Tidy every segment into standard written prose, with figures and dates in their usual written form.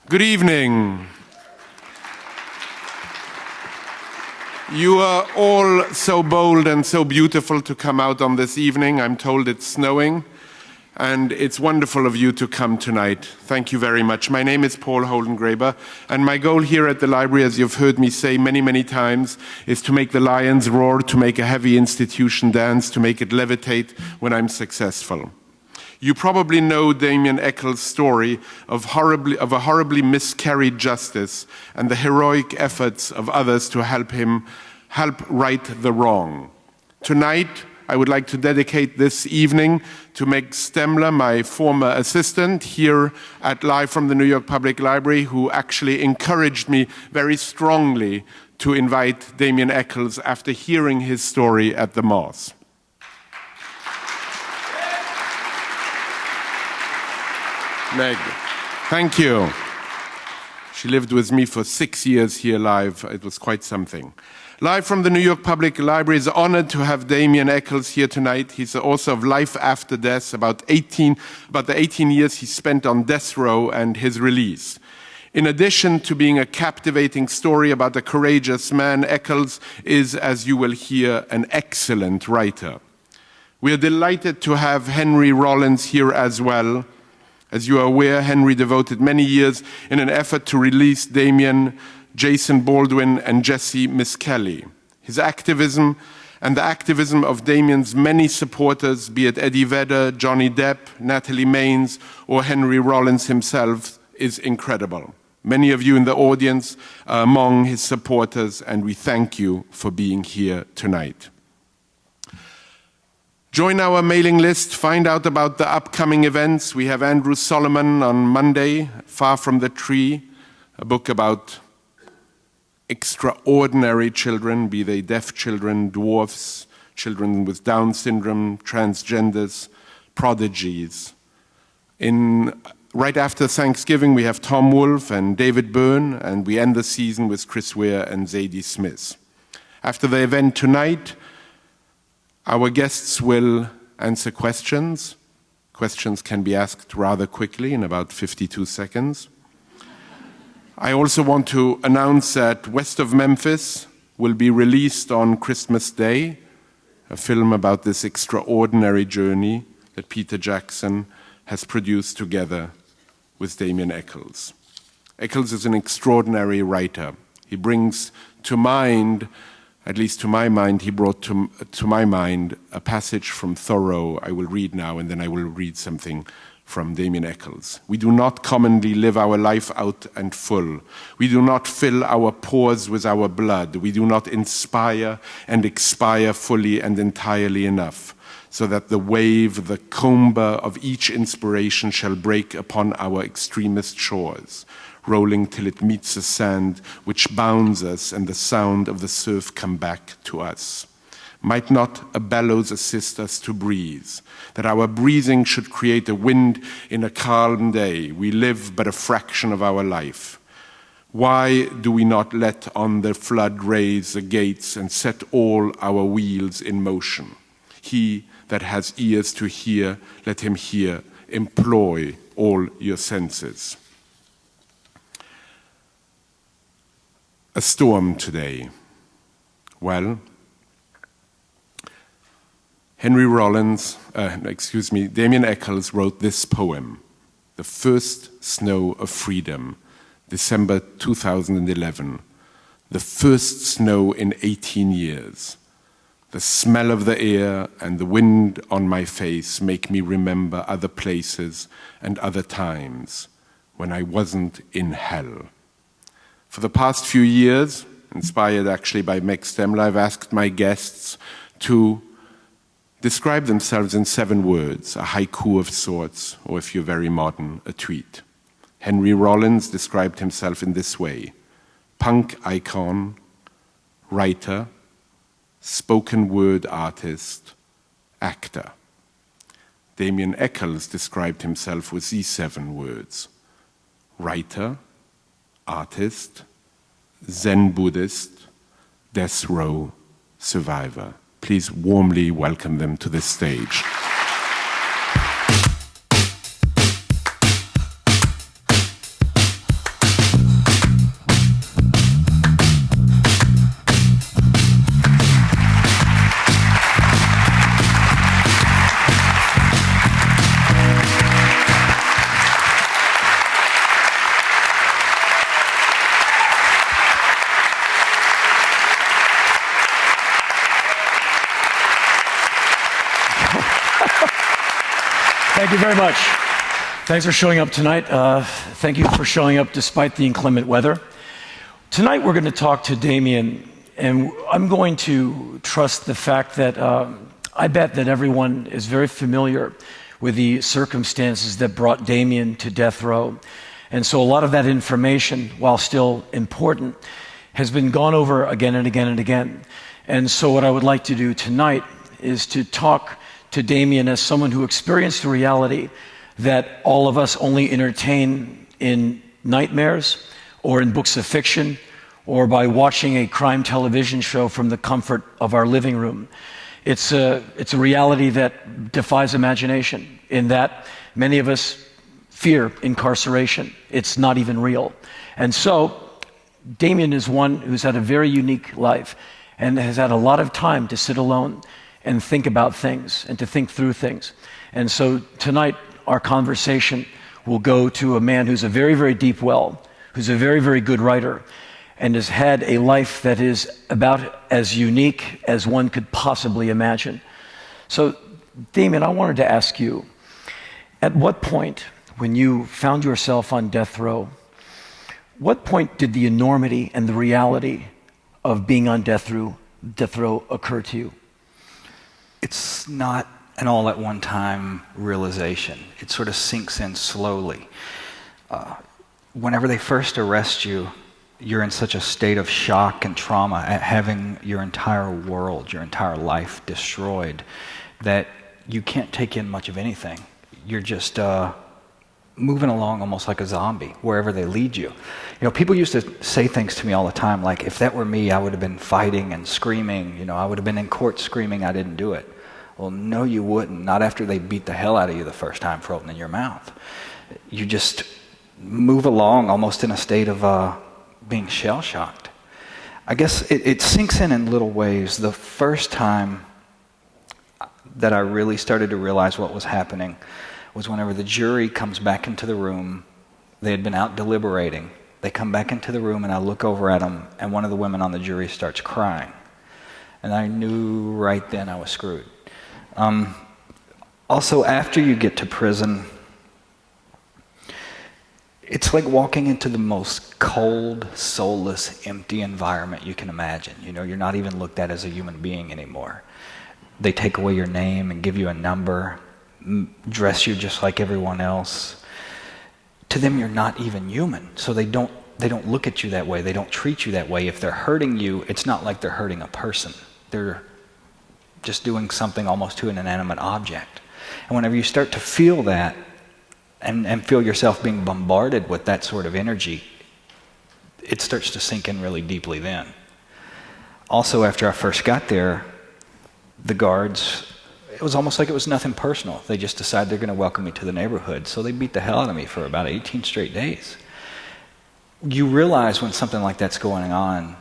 Good evening. You are all so bold and so beautiful to come out on this evening. I'm told it's snowing, and it's wonderful of you to come tonight. Thank you very much. My name is Paul Holdengraber, and my goal here at the library, as you've heard me say many, many times, is to make the lions roar, to make a heavy institution dance, to make it levitate when I'm successful. You probably know Damien Echols' story of a horribly miscarried justice and the heroic efforts of others to help right the wrong. Tonight, I would like to dedicate this evening to Meg Stemler, my former assistant here at Live from the New York Public Library, who actually encouraged me very strongly to invite Damien Echols after hearing his story at the Moss. Meg, thank you. She lived with me for 6 years here live. It was quite something. Live from the New York Public Library is honored to have Damien Echols here tonight. He's the author of Life After Death, about the 18 years he spent on death row and his release. In addition to being a captivating story about a courageous man, Echols is, as you will hear, an excellent writer. We are delighted to have Henry Rollins here as well. As you are aware, Henry devoted many years in an effort to release Damien, Jason Baldwin, and Jessie Misskelley. His activism and the activism of Damien's many supporters, be it Eddie Vedder, Johnny Depp, Natalie Maines, or Henry Rollins himself, is incredible. Many of you in the audience are among his supporters, and we thank you for being here tonight. Join our mailing list, find out about the upcoming events. We have Andrew Solomon on Monday, Far From the Tree, a book about extraordinary children, be they deaf children, dwarfs, children with Down syndrome, transgenders, prodigies. Right after Thanksgiving, we have Tom Wolfe and David Byrne, and we end the season with Chris Ware and Zadie Smith. After the event tonight, our guests will answer questions. Questions can be asked rather quickly, in about 52 seconds. I also want to announce that West of Memphis will be released on Christmas Day, a film about this extraordinary journey that Peter Jackson has produced together with Damien Echols. Echols is an extraordinary writer. He brings to mind, at least to my mind, he brought to my mind a passage from Thoreau I will read now, and then I will read something from Damien Echols. We do not commonly live our life out and full. We do not fill our pores with our blood. We do not inspire and expire fully and entirely enough, so that the wave, the comber of each inspiration shall break upon our extremest shores, rolling till it meets the sand which bounds us, and the sound of the surf come back to us. Might not a bellows assist us to breathe, that our breathing should create a wind in a calm day? We live but a fraction of our life. Why do we not let on the flood raise the gates and set all our wheels in motion? He that has ears to hear, let him hear. Employ all your senses. A storm today. Well, Damien Echols wrote this poem, The First Snow of Freedom, December 2011. The first snow in 18 years. The smell of the air and the wind on my face make me remember other places and other times when I wasn't in hell. For the past few years, inspired actually by Meg Stemler, I've asked my guests to describe themselves in 7 words, a haiku of sorts, or if you're very modern, a tweet. Henry Rollins described himself in this way: punk icon, writer, spoken word artist, actor. Damien Echols described himself with these 7 words: writer, artist, Zen Buddhist, death row survivor. Please warmly welcome them to this stage. Thank you very much. Thanks for showing up tonight. Thank you for showing up despite the inclement weather. Tonight we're going to talk to Damien, and I'm going to trust the fact that I bet that everyone is very familiar with the circumstances that brought Damien to death row. And so a lot of that information, while still important, has been gone over again and again and again. And so what I would like to do tonight is to talk to Damien as someone who experienced a reality that all of us only entertain in nightmares or in books of fiction or by watching a crime television show from the comfort of our living room. It's a reality that defies imagination, in that many of us fear incarceration. It's not even real. And so Damien is one who's had a very unique life and has had a lot of time to sit alone and think about things and to think through things. And so tonight, our conversation will go to a man who's a very, very deep well, who's a very, very good writer, and has had a life that is about as unique as one could possibly imagine. So, Damien, I wanted to ask you, at what point, when you found yourself on death row, what point did the enormity and the reality of being on death row occur to you? It's not an all-at-one-time realization. It sort of sinks in slowly. Whenever they first arrest you, you're in such a state of shock and trauma at having your entire world, your entire life destroyed, that you can't take in much of anything. You're just moving along almost like a zombie, wherever they lead you. You know, people used to say things to me all the time, like, if that were me, I would have been fighting and screaming. You know, I would have been in court screaming I didn't do it. Well, no, you wouldn't. Not after they beat the hell out of you the first time for opening your mouth. You just move along almost in a state of being shell-shocked. I guess it sinks in little ways. The first time that I really started to realize what was happening was whenever the jury comes back into the room. They had been out deliberating. They come back into the room, and I look over at them, and one of the women on the jury starts crying. And I knew right then I was screwed. Also, after you get to prison, it's like walking into the most cold, soulless, empty environment you can imagine. You know, you're not even looked at as a human being anymore. They take away your name and give you a number, dress you just like everyone else. To them, you're not even human, so they don't look at you that way. They don't treat you that way. If they're hurting you, it's not like they're hurting a person. They're just doing something almost to an inanimate object. And whenever you start to feel that and feel yourself being bombarded with that sort of energy, it starts to sink in really deeply then. Also, after I first got there, the guards, it was almost like it was nothing personal. They just decided they're going to welcome me to the neighborhood. So they beat the hell out of me for about 18 straight days. You realize when something like that's going on,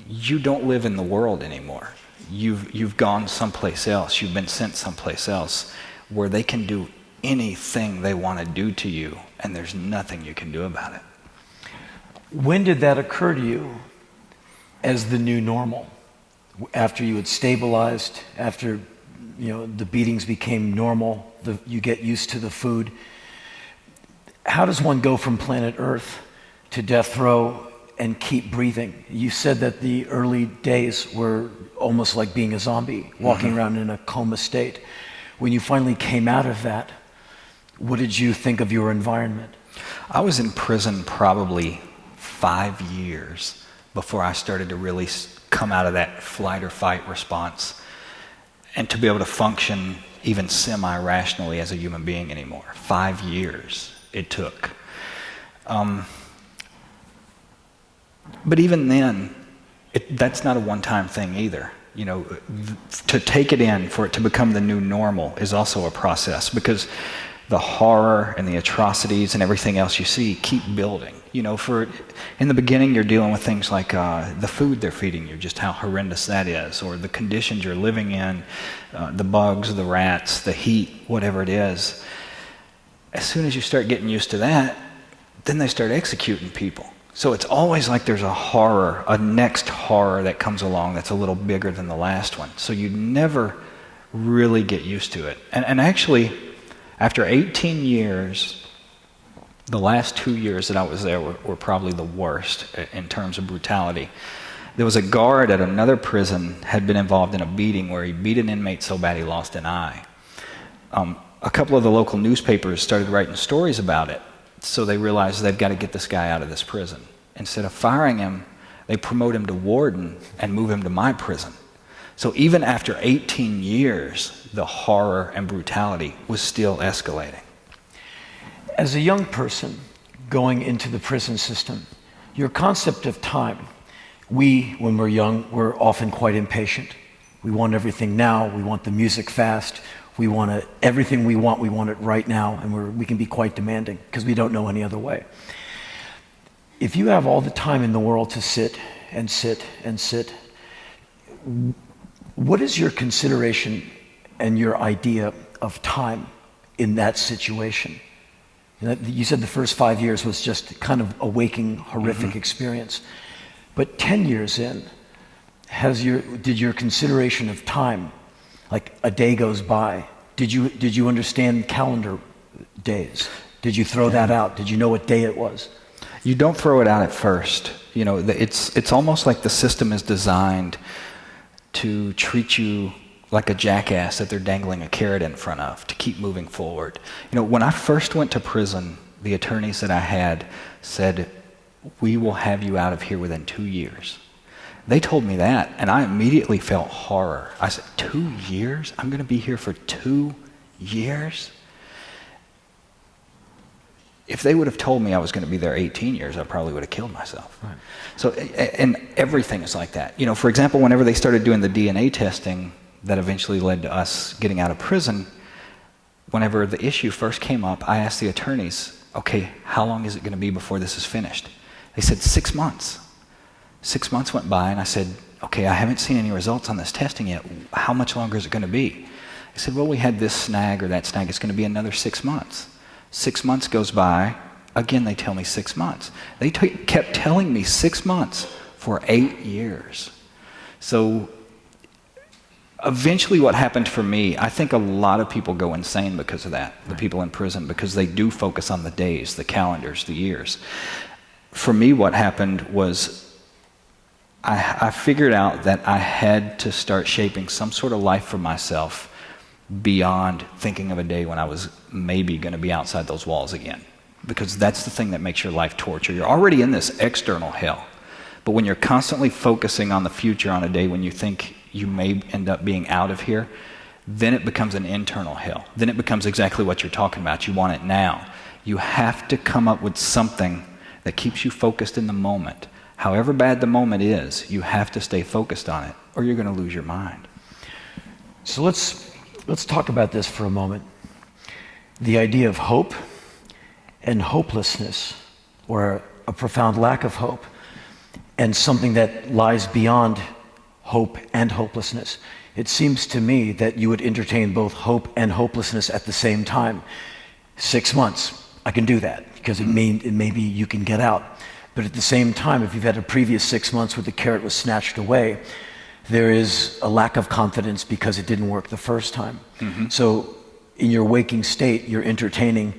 you don't live in the world anymore. You've gone someplace else. You've been sent someplace else where they can do anything they want to do to you, and there's nothing you can do about it. When did that occur to you as the new normal? After you had stabilized, after the beatings became normal, you get used to the food. How does one go from planet Earth to death row and keep breathing? You said that the early days were almost like being a zombie, walking around in a coma state. When you finally came out of that, what did you think of your environment? I was in prison probably 5 years before I started to really come out of that flight or fight response and to be able to function even semi-rationally as a human being anymore. 5 years it took. But even then, that's not a one-time thing either. You know, to take it in, for it to become the new normal is also a process, because the horror and the atrocities and everything else you see keep building. You know, in the beginning you're dealing with things like the food they're feeding you, just how horrendous that is, or the conditions you're living in, the bugs, the rats, the heat, whatever it is. As soon as you start getting used to that, then they start executing people. So it's always like there's a horror, a next horror that comes along that's a little bigger than the last one. So you never really get used to it. And actually, After 18 years, the last 2 years that I was there were probably the worst in terms of brutality. There was a guard at another prison had been involved in a beating where he beat an inmate so bad he lost an eye. A couple of the local newspapers started writing stories about it, so they realized they've got to get this guy out of this prison. Instead of firing him, they promote him to warden and move him to my prison. So even after 18 years, the horror and brutality was still escalating. As a young person going into the prison system, your concept of time, when we're young, we're often quite impatient. We want everything now. We want the music fast. We want everything we want it right now, and we can be quite demanding because we don't know any other way. If you have all the time in the world to sit and sit and sit, what is your consideration and your idea of time in that situation? You said the first 5 years was just kind of a waking, horrific experience. But 10 years in, did your consideration of time, like a day goes by, did you understand calendar days? Did you throw that out? Did you know what day it was? You don't throw it out at first. You know, it's almost like the system is designed to treat you like a jackass that they're dangling a carrot in front of to keep moving forward. You know, when I first went to prison, the attorneys that I had said, "We will have you out of here within 2 years." They told me that, and I immediately felt horror. I said, 2 years? I'm going to be here for 2 years? If they would have told me I was going to be there 18 years, I probably would have killed myself. Right. So, and everything is like that. You know, for example, whenever they started doing the DNA testing that eventually led to us getting out of prison, whenever the issue first came up, I asked the attorneys, okay, how long is it going to be before this is finished? They said 6 months. 6 months went by, and I said, okay, I haven't seen any results on this testing yet. How much longer is it going to be? They said, well, we had this snag or that snag. It's going to be another 6 months. 6 months goes by. Again, they tell me 6 months. They kept telling me 6 months for 8 years. So eventually what happened for me, I think a lot of people go insane because of that, the people in prison, because they do focus on the days, the calendars, the years. For me, what happened was I figured out that I had to start shaping some sort of life for myself beyond thinking of a day when I was maybe going to be outside those walls again. Because that's the thing that makes your life torture. You're already in this external hell. But when you're constantly focusing on the future on a day when you think you may end up being out of here, then it becomes an internal hell. Then it becomes exactly what you're talking about. You want it now. You have to come up with something that keeps you focused in the moment. However bad the moment is, you have to stay focused on it, or you're going to lose your mind. So let's talk about this for a moment. The idea of hope and hopelessness, or a profound lack of hope, and something that lies beyond hope and hopelessness. It seems to me that you would entertain both hope and hopelessness at the same time. 6 months, I can do that, because maybe you can get out. But at the same time, if you've had a previous 6 months where the carrot was snatched away, there is a lack of confidence because it didn't work the first time. Mm-hmm. So in your waking state, you're entertaining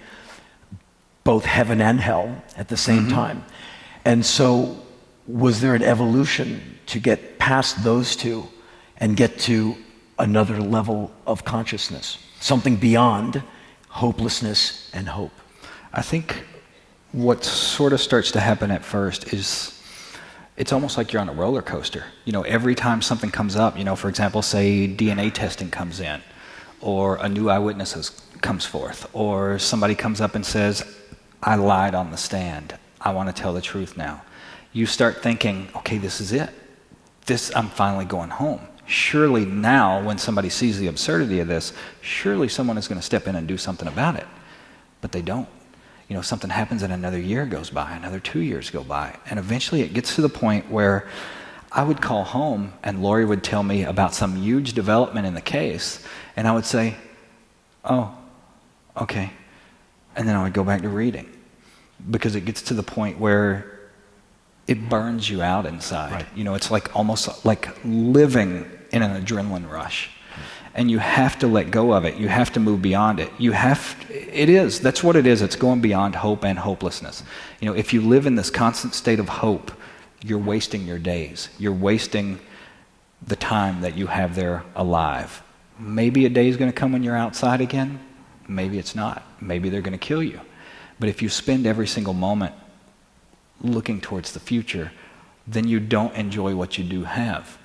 both heaven and hell at the same time. And so was there an evolution to get past those two and get to another level of consciousness, something beyond hopelessness and hope? I think what sort of starts to happen at first is it's almost like you're on a roller coaster. You know, every time something comes up, you know, for example, say DNA testing comes in, or a new eyewitness comes forth, or somebody comes up and says, I lied on the stand. I want to tell the truth now. You start thinking, okay, this is it. I'm finally going home. Surely now, when somebody sees the absurdity of this, surely someone is going to step in and do something about it. But they don't. You know, something happens and another year goes by, another 2 years go by. And eventually it gets to the point where I would call home and Lori would tell me about some huge development in the case. And I would say, oh, okay. And then I would go back to reading. Because it gets to the point where it burns you out inside. Right. You know, it's like almost like living in an adrenaline rush. And you have to let go of it. You have to move beyond it. That's what it is. It's going beyond hope and hopelessness. You know, if you live in this constant state of hope, you're wasting your days. You're wasting the time that you have there alive. Maybe a day is going to come when you're outside again. Maybe it's not. Maybe they're going to kill you. But if you spend every single moment looking towards the future, then you don't enjoy what you do have.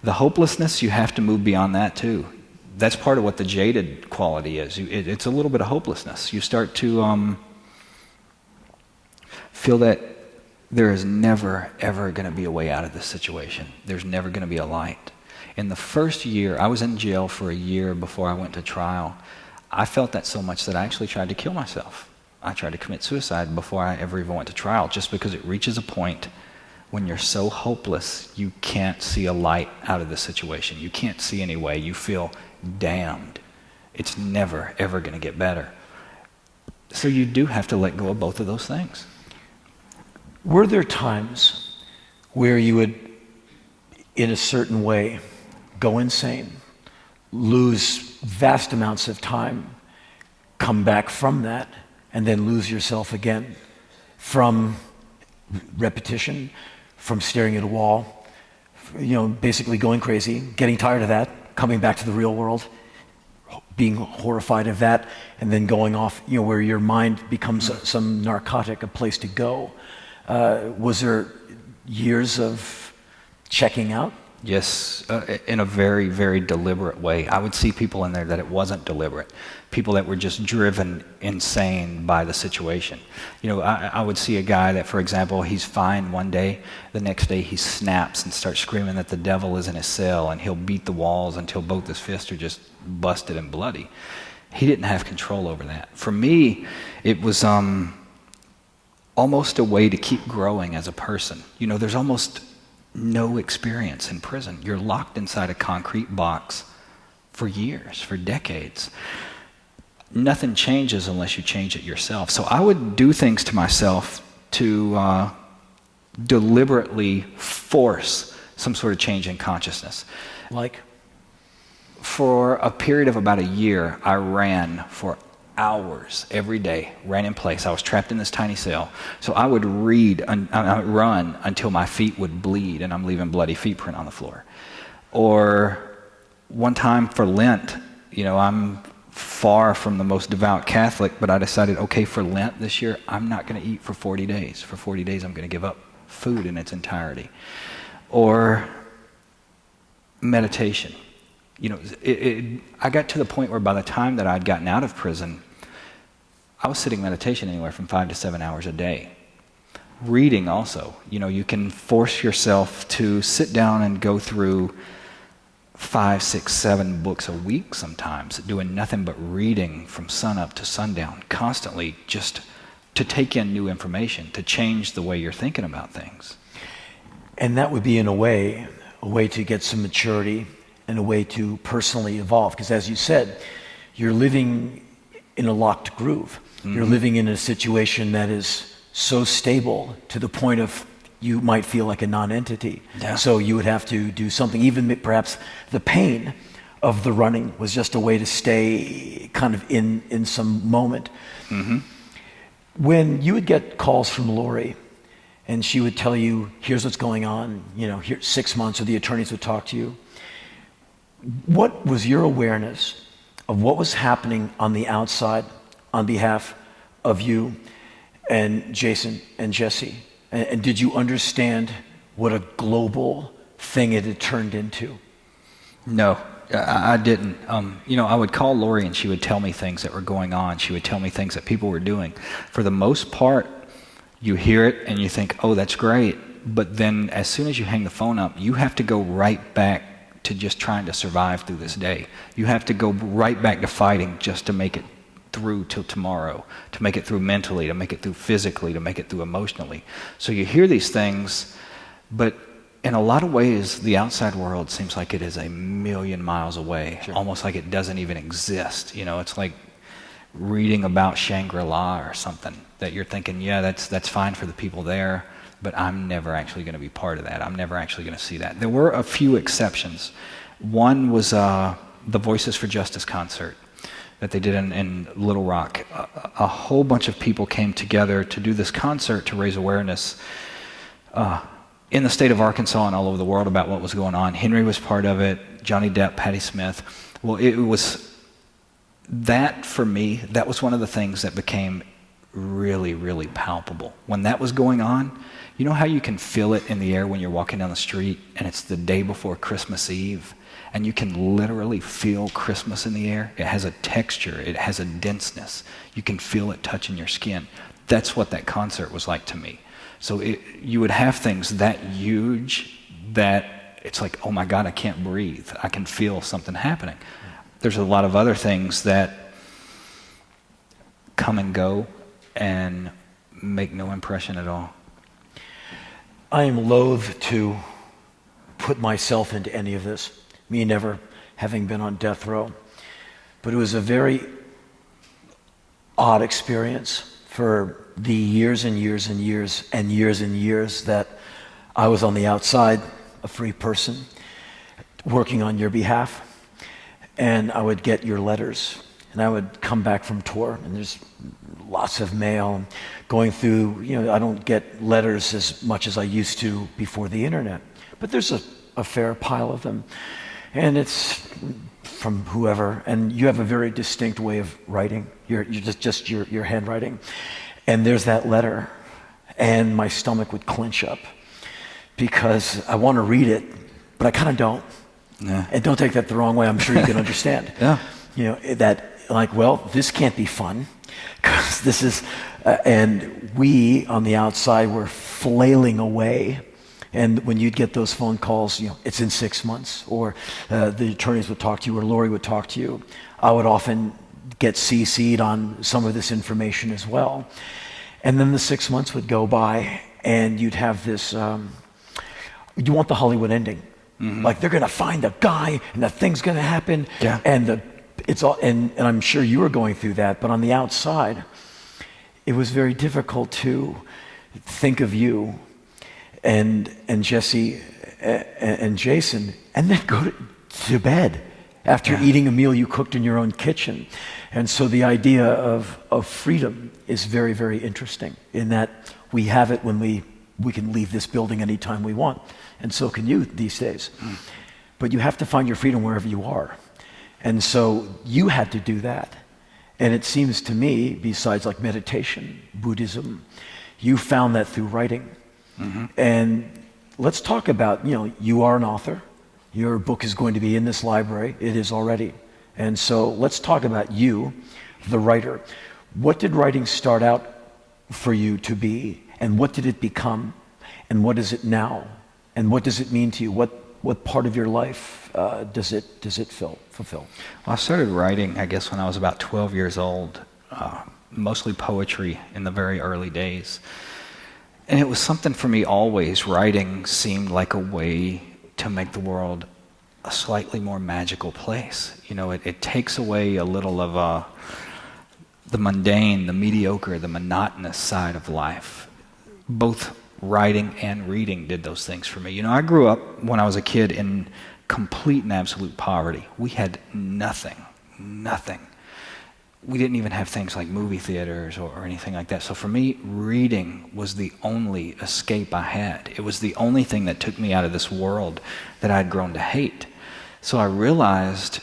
The hopelessness, you have to move beyond that too. That's part of what the jaded quality is. It's a little bit of hopelessness. You start to feel that there is never, ever going to be a way out of this situation. There's never going to be a light. In the first year, I was in jail for a year before I went to trial. I felt that so much that I actually tried to kill myself. I tried to commit suicide before I ever even went to trial, just because it reaches a point when you're so hopeless, you can't see a light out of the situation. You can't see any way. You feel damned. It's never, ever going to get better. So you do have to let go of both of those things. Were there times where you would, in a certain way, go insane, lose vast amounts of time, come back from that, and then lose yourself again from repetition, from staring at a wall, you know, basically going crazy, getting tired of that, coming back to the real world, being horrified of that, and then going off, you know, where your mind becomes some narcotic, a place to go. Was there years of checking out? Yes, in a very, very deliberate way. I would see people in there that it wasn't deliberate. People that were just driven insane by the situation. You know, I would see a guy that, for example, he's fine one day, the next day he snaps and starts screaming that the devil is in his cell, and he'll beat the walls until both his fists are just busted and bloody. He didn't have control over that. For me, it was almost a way to keep growing as a person. You know, there's almost no experience in prison. You're locked inside a concrete box for years, for decades. Nothing changes unless you change it yourself. So I would do things to myself to deliberately force some sort of change in consciousness. Like? For a period of about a year, I ran for hours every day, ran in place. I was trapped in this tiny cell. So I would run until my feet would bleed and I'm leaving bloody feet print on the floor. Or one time for Lent, you know, I'm far from the most devout Catholic, but I decided, okay, for Lent this year, I'm not going to eat for 40 days. For 40 days, I'm going to give up food in its entirety. Or meditation. You know, I got to the point where by the time that I'd gotten out of prison, I was sitting meditation anywhere from 5 to 7 hours a day. Reading also. You know, you can force yourself to sit down and go through 5, 6, 7 books a week sometimes, doing nothing but reading from sunup to sundown, constantly, just to take in new information, to change the way you're thinking about things. And that would be, in a way to get some maturity and a way to personally evolve. Because as you said, you're living in a locked groove. Mm-hmm. You're living in a situation that is so stable to the point of you might feel like a non-entity. Yeah. So you would have to do something. Even perhaps the pain of the running was just a way to stay kind of in some moment. Mm-hmm. When you would get calls from Lori and she would tell you, here's what's going on, you know, here 6 months, or the attorneys would talk to you, what was your awareness of what was happening on the outside on behalf of you and Jason and Jessie? And did you understand what a global thing it had turned into? No, I didn't. You know, I would call Lori and she would tell me things that were going on. She would tell me things that people were doing. For the most part, you hear it and you think, oh, that's great. But then as soon as you hang the phone up, you have to go right back to just trying to survive through this day. You have to go right back to fighting just to make it through till tomorrow, to make it through mentally, to make it through physically, to make it through emotionally. So you hear these things, but in a lot of ways, the outside world seems like it is a million miles away, sure. Almost like it doesn't even exist. You know, it's like reading about Shangri-La or something that you're thinking, yeah, that's fine for the people there, but I'm never actually going to be part of that. I'm never actually going to see that. There were a few exceptions. One was the Voices for Justice concert that they did in Little Rock. A whole bunch of people came together to do this concert to raise awareness in the state of Arkansas and all over the world about what was going on. Henry was part of it, Johnny Depp, Patti Smith. Well, it was that, for me, that was one of the things that became really, really palpable. When that was going on, you know how you can feel it in the air when you're walking down the street and it's the day before Christmas Eve, and you can literally feel Christmas in the air? It has a texture, it has a denseness. You can feel it touching your skin. That's what that concert was like to me. So you would have things that huge that it's like, oh my God, I can't breathe. I can feel something happening. There's a lot of other things that come and go and make no impression at all. I am loath to put myself into any of this, me never having been on death row. But it was a very odd experience for the years and years and years and years and years that I was on the outside, a free person, working on your behalf. And I would get your letters, and I would come back from tour, and there's lots of mail, and going through, I don't get letters as much as I used to before the internet, but there's a fair pile of them. And it's from whoever, and you have a very distinct way of writing, you're just your handwriting. And there's that letter, and my stomach would clench up because I want to read it, but I kind of don't. Yeah. And don't take that the wrong way, I'm sure you can understand. Yeah. That like, well, this can't be fun, because this is, and we on the outside were flailing away. And when you'd get those phone calls, it's in 6 months, or the attorneys would talk to you, or Lori would talk to you, I would often get CC'd on some of this information as well. And then the 6 months would go by, and you'd have this, you want the Hollywood ending. Mm-hmm. Like, they're going to find a guy, and the thing's going to happen. Yeah. And it's all, and I'm sure you were going through that, but on the outside, it was very difficult to think of you and Jessie and Jason, and then go to bed after eating a meal you cooked in your own kitchen. And so the idea of freedom is very, very interesting, in that we have it when we can leave this building anytime we want, and so can you these days. But you have to find your freedom wherever you are. And so you had to do that. And it seems to me, besides like meditation, Buddhism, you found that through writing. Mm-hmm. And let's talk about, you are an author. Your book is going to be in this library. It is already. And so let's talk about you, the writer. What did writing start out for you to be? And what did it become? And what is it now? And what does it mean to you? What part of your life does it fulfill? Well, I started writing, I guess, when I was about 12 years old, mostly poetry in the very early days. And it was something for me always. Writing seemed like a way to make the world a slightly more magical place. It takes away a little of the mundane, the mediocre, the monotonous side of life. Both writing and reading did those things for me. I grew up when I was a kid in complete and absolute poverty. We had nothing. We didn't even have things like movie theaters or anything like that. So for me, reading was the only escape I had. It was the only thing that took me out of this world that I'd grown to hate. So I realized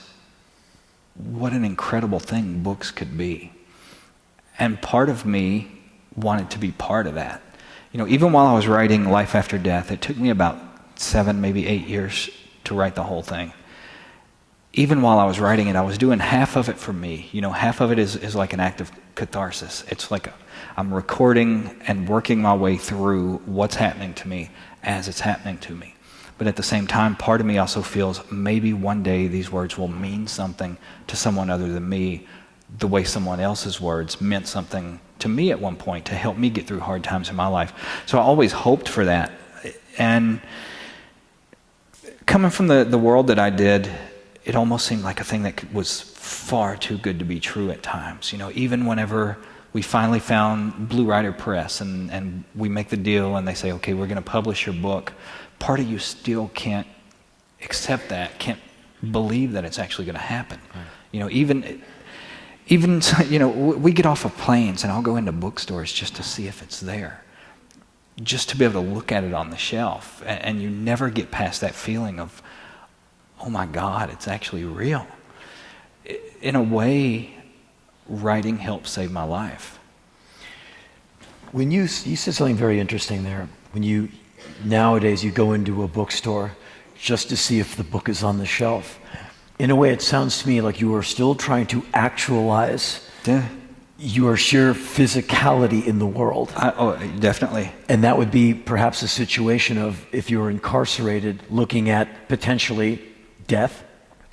what an incredible thing books could be. And part of me wanted to be part of that. Even while I was writing Life After Death, it took me about 7, maybe 8 years to write the whole thing. Even while I was writing it, I was doing half of it for me. Half of it is like an act of catharsis. It's like I'm recording and working my way through what's happening to me as it's happening to me. But at the same time, part of me also feels maybe one day these words will mean something to someone other than me, the way someone else's words meant something to me at one point to help me get through hard times in my life. So I always hoped for that. And coming from the world that I did, it almost seemed like a thing that was far too good to be true at times. Even whenever we finally found Blue Rider Press and we make the deal and they say, okay, we're going to publish your book, part of you still can't accept that, can't believe that it's actually going to happen. Right. You know, even you know, we get off of planes and I'll go into bookstores just to see if it's there, just to be able to look at it on the shelf, and you never get past that feeling of, oh my God, it's actually real. In a way, writing helped save my life. When you said something very interesting there. When nowadays you go into a bookstore just to see if the book is on the shelf. In a way, it sounds to me like you are still trying to actualize your sheer physicality in the world. Oh, definitely. And that would be perhaps a situation of, if you were incarcerated, looking at potentially death,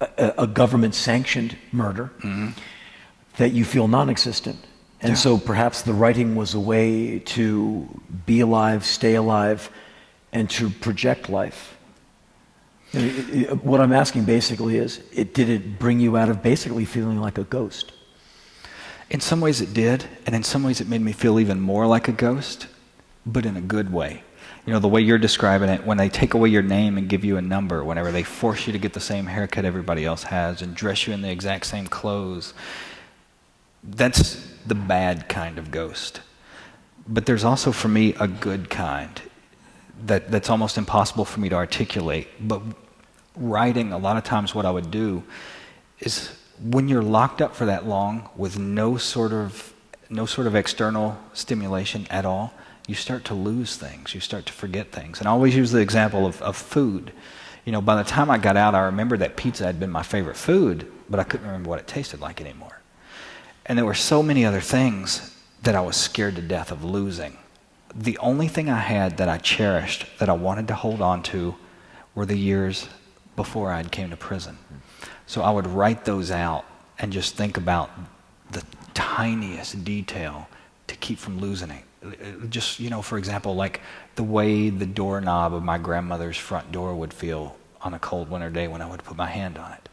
a government-sanctioned murder, that you feel non-existent. And so perhaps the writing was a way to be alive, stay alive, and to project life. What I'm asking basically is, did it bring you out of basically feeling like a ghost? In some ways it did, and in some ways it made me feel even more like a ghost, but in a good way. You know, the way you're describing it, when they take away your name and give you a number, whenever they force you to get the same haircut everybody else has and dress you in the exact same clothes, that's the bad kind of ghost. But there's also, for me, a good kind that's almost impossible for me to articulate. But writing, a lot of times what I would do is, when you're locked up for that long with no sort of external stimulation at all, you start to lose things. You start to forget things. And I always use the example of food. You know, by the time I got out, I remember that pizza had been my favorite food, but I couldn't remember what it tasted like anymore. And there were so many other things that I was scared to death of losing. The only thing I had that I cherished, that I wanted to hold on to, were the years before I came to prison. So I would write those out and just think about the tiniest detail to keep from losing it. Just, you know, for example, like the way the doorknob of my grandmother's front door would feel on a cold winter day when I would put my hand on it.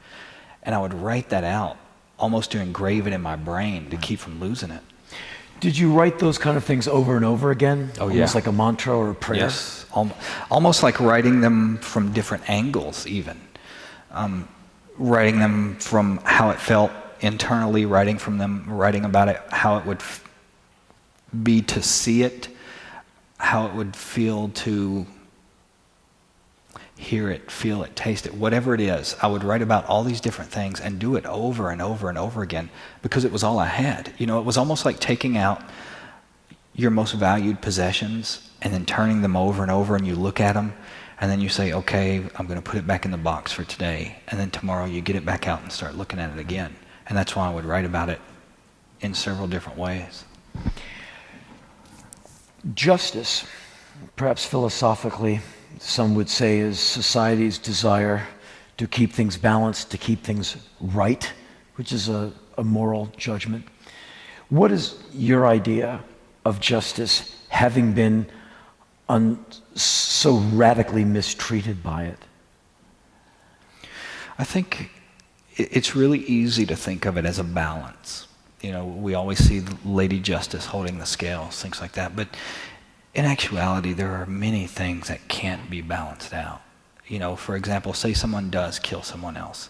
And I would write that out, almost to engrave it in my brain to keep from losing it. Did you write those kind of things over and over again? Oh, yeah. Almost like a mantra or a prayer? Yes. Almost like writing them from different angles, even. Writing them from how it felt internally, writing about it, how it would be to see it, how it would feel to hear it, feel it, taste it, whatever it is. I would write about all these different things and do it over and over and over again, because it was all I had. You know, it was almost like taking out your most valued possessions and then turning them over and over, and you look at them and then you say, okay, I'm going to put it back in the box for today. And then tomorrow you get it back out and start looking at it again. And that's why I would write about it in several different ways. Justice, perhaps philosophically, some would say, is society's desire to keep things balanced, to keep things right, which is a moral judgment. What is your idea of justice, having been so radically mistreated by it? I think it's really easy to think of it as a balance. You know, we always see Lady Justice holding the scales, things like that. But in actuality, there are many things that can't be balanced out. You know, for example, say someone does kill someone else.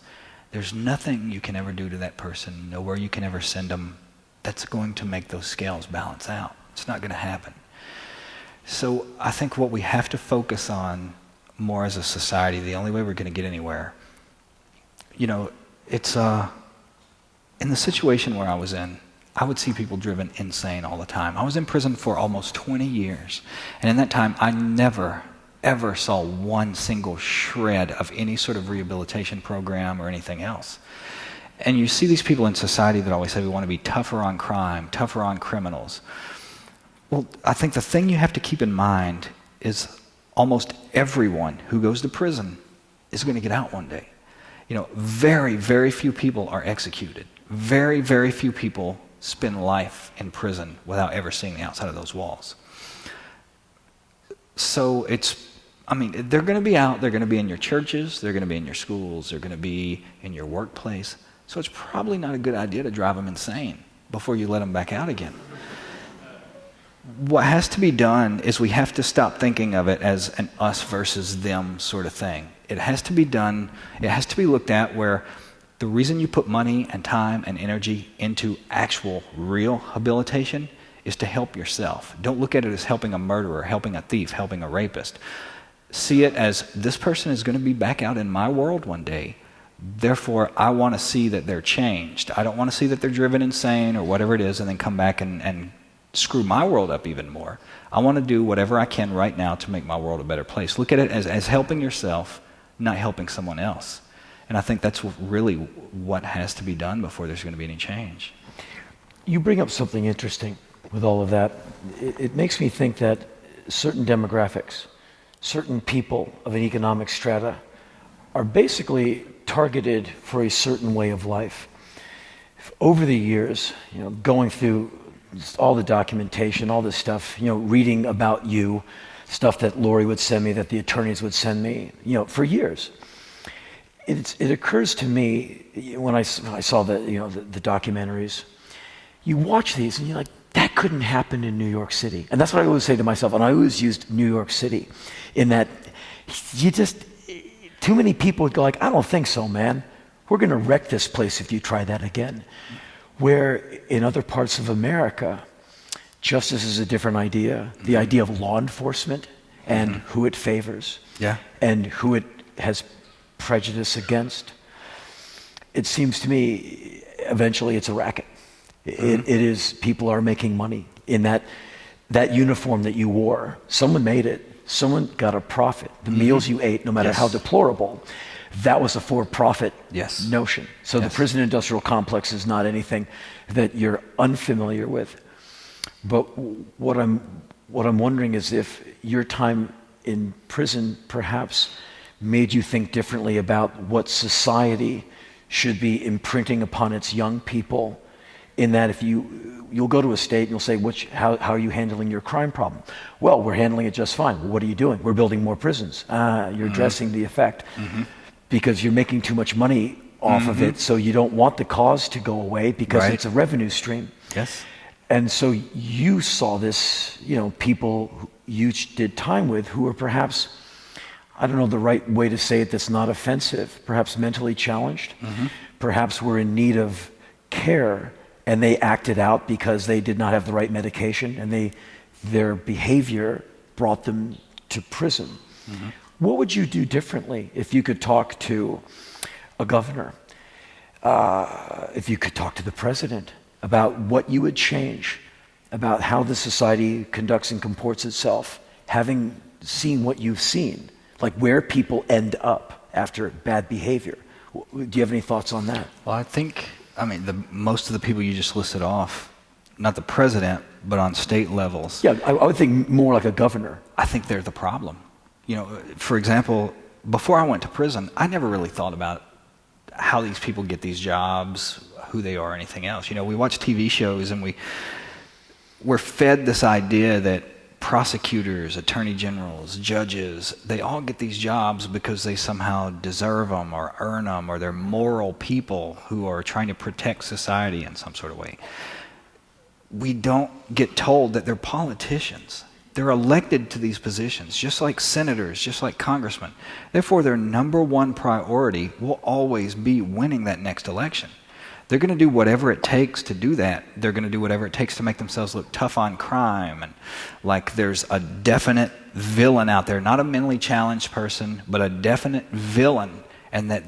There's nothing you can ever do to that person, nowhere you can ever send them, that's going to make those scales balance out. It's not going to happen. So I think what we have to focus on more as a society, the only way we're going to get anywhere, you know, it's in the situation where I was in, I would see people driven insane all the time. I was in prison for almost 20 years, and in that time I never, ever saw one single shred of any sort of rehabilitation program or anything else. And you see these people in society that always say we want to be tougher on crime, tougher on criminals. Well, I think the thing you have to keep in mind is almost everyone who goes to prison is going to get out one day. You know, very, very few people are executed. Very, very few people spend life in prison without ever seeing the outside of those walls. So they're going to be out, they're going to be in your churches, they're going to be in your schools, they're going to be in your workplace. So it's probably not a good idea to drive them insane before you let them back out again. What has to be done is we have to stop thinking of it as an us versus them sort of thing. It has to be done, it has to be looked at where the reason you put money and time and energy into actual real habilitation is to help yourself. Don't look at it as helping a murderer, helping a thief, helping a rapist. See it as this person is going to be back out in my world one day. Therefore, I want to see that they're changed. I don't want to see that they're driven insane or whatever it is and then come back and screw my world up even more. I want to do whatever I can right now to make my world a better place. Look at it as helping yourself, not helping someone else. And I think that's really what has to be done before there's going to be any change. You bring up something interesting with all of that. It makes me think that certain demographics, certain people of an economic strata are basically targeted for a certain way of life. Over the years, going through all the documentation, all this stuff, reading about you, stuff that Lori would send me, that the attorneys would send me, for years. It occurs to me when I saw the documentaries, you watch these and you're like, that couldn't happen in New York City. And that's what I always say to myself, and I always used New York City, in that too many people would go like, I don't think so, man. We're going to wreck this place if you try that again. Where in other parts of America, justice is a different idea. The idea of law enforcement and who it favors and who it has prejudice against. It seems to me, eventually it's a racket. It is, people are making money in that uniform that you wore. Someone made it. Someone got a profit. The meals you ate, no matter how deplorable, that was a for-profit notion. So the prison industrial complex is not anything that you're unfamiliar with. But what I'm wondering is if your time in prison perhaps made you think differently about what society should be imprinting upon its young people, in that if you'll go to a state and you'll say, how are you handling your crime problem? Well, we're handling it just fine. Well, what are you doing? We're building more prisons. You're addressing the effect. Because you're making too much money off of it, so you don't want the cause to go away because it's a revenue stream. Yes. And so you saw this, people you did time with who were perhaps, I don't know the right way to say it that's not offensive, perhaps mentally challenged, perhaps were in need of care, and they acted out because they did not have the right medication, and their behavior brought them to prison. What would you do differently if you could talk to a governor, if you could talk to the president about what you would change about how the society conducts and comports itself, having seen what you've seen, like where people end up after bad behavior? Do you have any thoughts on that? Well, most of the people you just listed off, not the president, but on state levels. Yeah, I would think more like a governor. I think they're the problem. For example, before I went to prison, I never really thought about how these people get these jobs, who they are, anything else. We watch TV shows and we're fed this idea that prosecutors, attorney generals, judges, they all get these jobs because they somehow deserve them or earn them, or they're moral people who are trying to protect society in some sort of way. We don't get told that they're politicians. They're elected to these positions, just like senators, just like congressmen. Therefore, their number one priority will always be winning that next election. They're going to do whatever it takes to do that. They're going to do whatever it takes to make themselves look tough on crime, and like there's a definite villain out there, not a mentally challenged person, but a definite villain, and that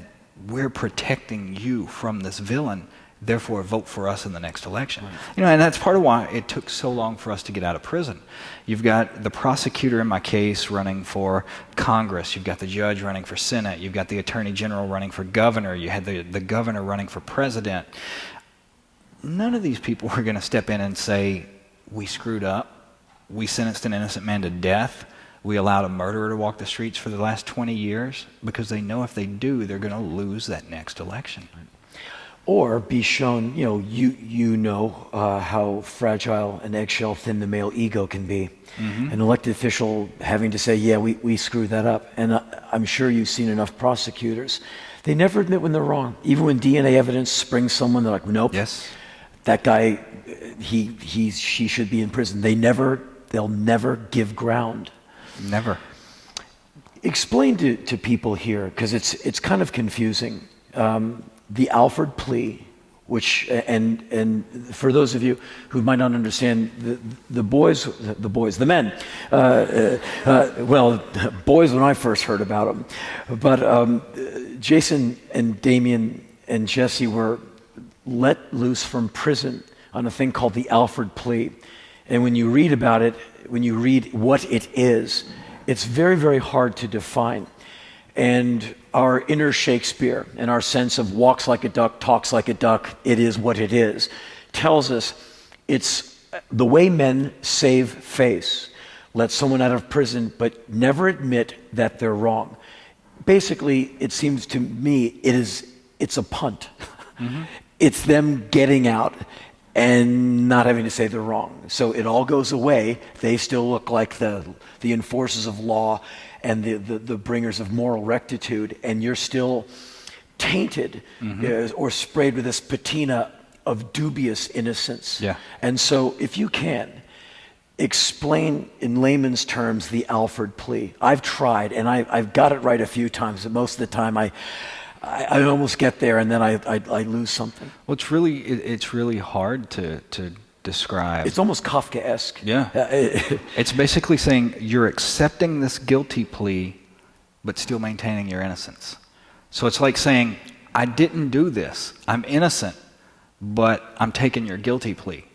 we're protecting you from this villain. Therefore, vote for us in the next election. And that's part of why it took so long for us to get out of prison. You've got the prosecutor in my case running for Congress. You've got the judge running for Senate. You've got the attorney general running for governor. You had the governor running for president. None of these people were going to step in and say, we screwed up. We sentenced an innocent man to death. We allowed a murderer to walk the streets for the last 20 years, because they know if they do, they're going to lose that next election. Or be shown, how fragile and eggshell thin the male ego can be. An elected official having to say, yeah, we screwed that up. And I'm sure you've seen enough prosecutors. They never admit when they're wrong. Even when DNA evidence springs someone, they're like, nope, that guy she should be in prison. They'll never give ground. Never. Explain to people here, because it's kind of confusing. The Alford Plea, which and for those of you who might not understand, the men, well, boys when I first heard about them, but Jason and Damien and Jessie were let loose from prison on a thing called the Alford Plea. And when you read about it, when you read what it is, it's very, very hard to define. And our inner Shakespeare and our sense of walks like a duck, talks like a duck, it is what it is, tells us it's the way men save face. Let someone out of prison, but never admit that they're wrong. Basically, it seems to me it's a punt. Mm-hmm. It's them getting out and not having to say they're wrong. So it all goes away. They still look like the enforcers of law and the bringers of moral rectitude, and you're still tainted or sprayed with this patina of dubious innocence. Yeah. And so if you can, explain in layman's terms the Alford Plea. I've tried, and I've got it right a few times, but most of the time I almost get there and then I lose something. Well, it's really hard to describe. It's almost Kafkaesque. Yeah. It's basically saying you're accepting this guilty plea, but still maintaining your innocence. So it's like saying, I didn't do this. I'm innocent, but I'm taking your guilty plea.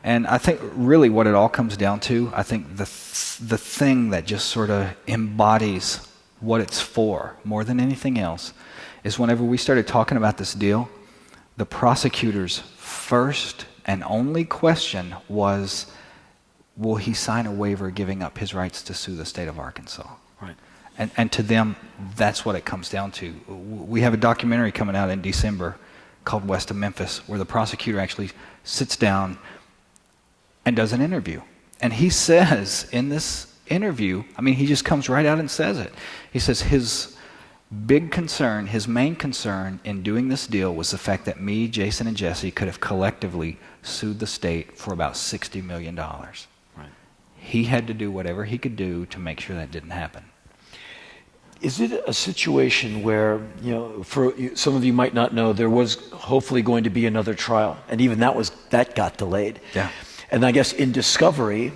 And I think really what it all comes down to, I think the thing that just sort of embodies what it's for more than anything else is whenever we started talking about this deal, the prosecutor's first and only question was, will he sign a waiver giving up his rights to sue the state of Arkansas? Right. And to them, that's what it comes down to. We have a documentary coming out in December called West Memphis, where the prosecutor actually sits down and does an interview. And he says in this interview, I mean, he just comes right out and says it. He says his big concern, his main concern in doing this deal was the fact that me, Jason, and Jessie could have collectively sued the state for about $60 million. Right. He had to do whatever he could do to make sure that didn't happen. Is it a situation where, for some of you might not know, there was hopefully going to be another trial, and even that got delayed. Yeah. And I guess in discovery,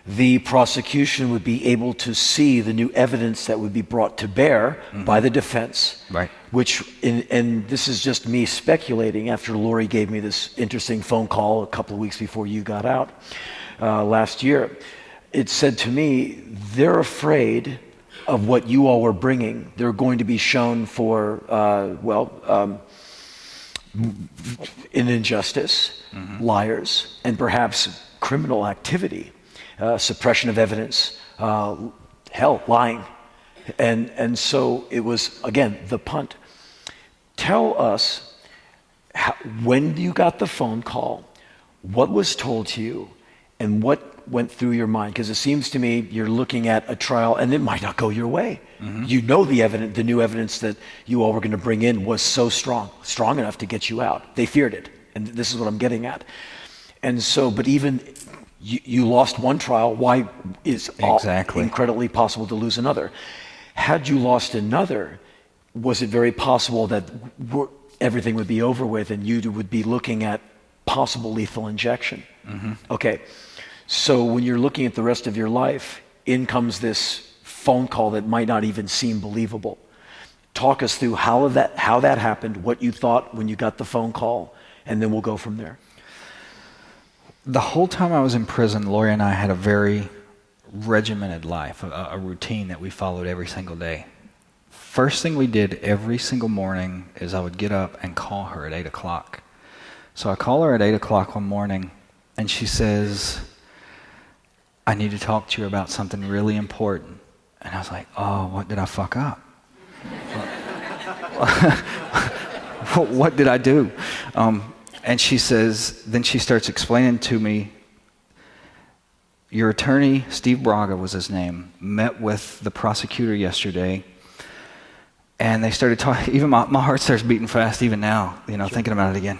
the prosecution would be able to see the new evidence that would be brought to bear by the defense. Right. Which, and this is just me speculating after Lori gave me this interesting phone call a couple of weeks before you got out last year. It said to me, they're afraid of what you all were bringing. They're going to be shown for, an injustice, liars, and perhaps criminal activity. Suppression of evidence, lying. And so it was, again, the punt. Tell us, when you got the phone call, what was told to you, and what went through your mind? Because it seems to me you're looking at a trial, and it might not go your way. You know the new evidence that you all were going to bring in was so strong enough to get you out. They feared it, and this is what I'm getting at. And so, but even... You lost one trial. Why is incredibly possible to lose another? Had you lost another, was it very possible that everything would be over with and you would be looking at possible lethal injection? Okay, so when you're looking at the rest of your life, in comes this phone call that might not even seem believable. Talk us through how that happened, what you thought when you got the phone call, and then we'll go from there. The whole time I was in prison, Lori and I had a very regimented life, a routine that we followed every single day. First thing we did every single morning is I would get up and call her at 8 o'clock. So I call her at 8 o'clock one morning, and she says, I need to talk to you about something really important. And I was like, oh, what did I fuck up? What did I do? And she says, then she starts explaining to me, your attorney, Steve Braga was his name, met with the prosecutor yesterday, and they started talking. Even my heart starts beating fast even now, thinking about it again.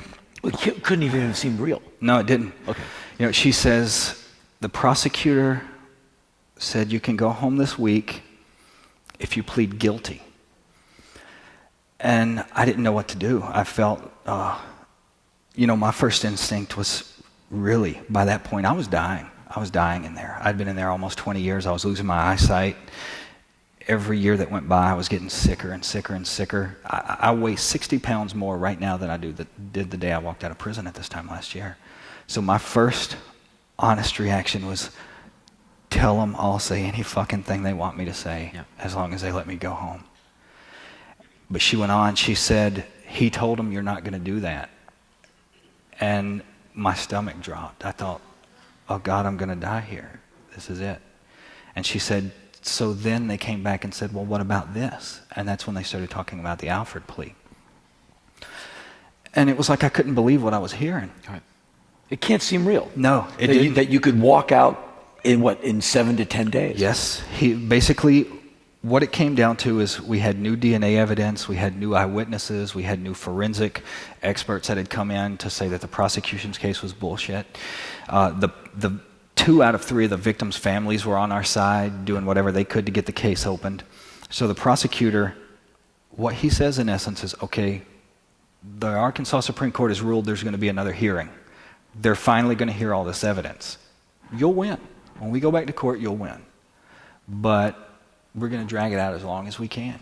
couldn't even have seemed real. No, it didn't. Okay. You know, she says, the prosecutor said you can go home this week if you plead guilty. And I didn't know what to do. I felt, my first instinct was really, by that point, I was dying. I was dying in there. I'd been in there almost 20 years. I was losing my eyesight. Every year that went by, I was getting sicker and sicker and sicker. I weigh 60 pounds more right now than I did the day I walked out of prison at this time last year. So my first honest reaction was, tell them I'll say any fucking thing they want me to say, as long as they let me go home. But she went on, she said, he told him you're not going to do that. And my stomach dropped. I thought, oh God, I'm going to die here. This is it. And she said, so then they came back and said, well, what about this? And that's when they started talking about the Alford plea. And it was like I couldn't believe what I was hearing. Right. It can't seem real. No. That you could walk out in 7 to 10 days. Yes. Basically, what it came down to is we had new DNA evidence, we had new eyewitnesses, we had new forensic experts that had come in to say that the prosecution's case was bullshit. The 2 out of 3 of the victims' families were on our side, doing whatever they could to get the case opened. So the prosecutor, what he says in essence is, okay, the Arkansas Supreme Court has ruled there's going to be another hearing. They're finally going to hear all this evidence. You'll win. When we go back to court, you'll win. But we're going to drag it out as long as we can.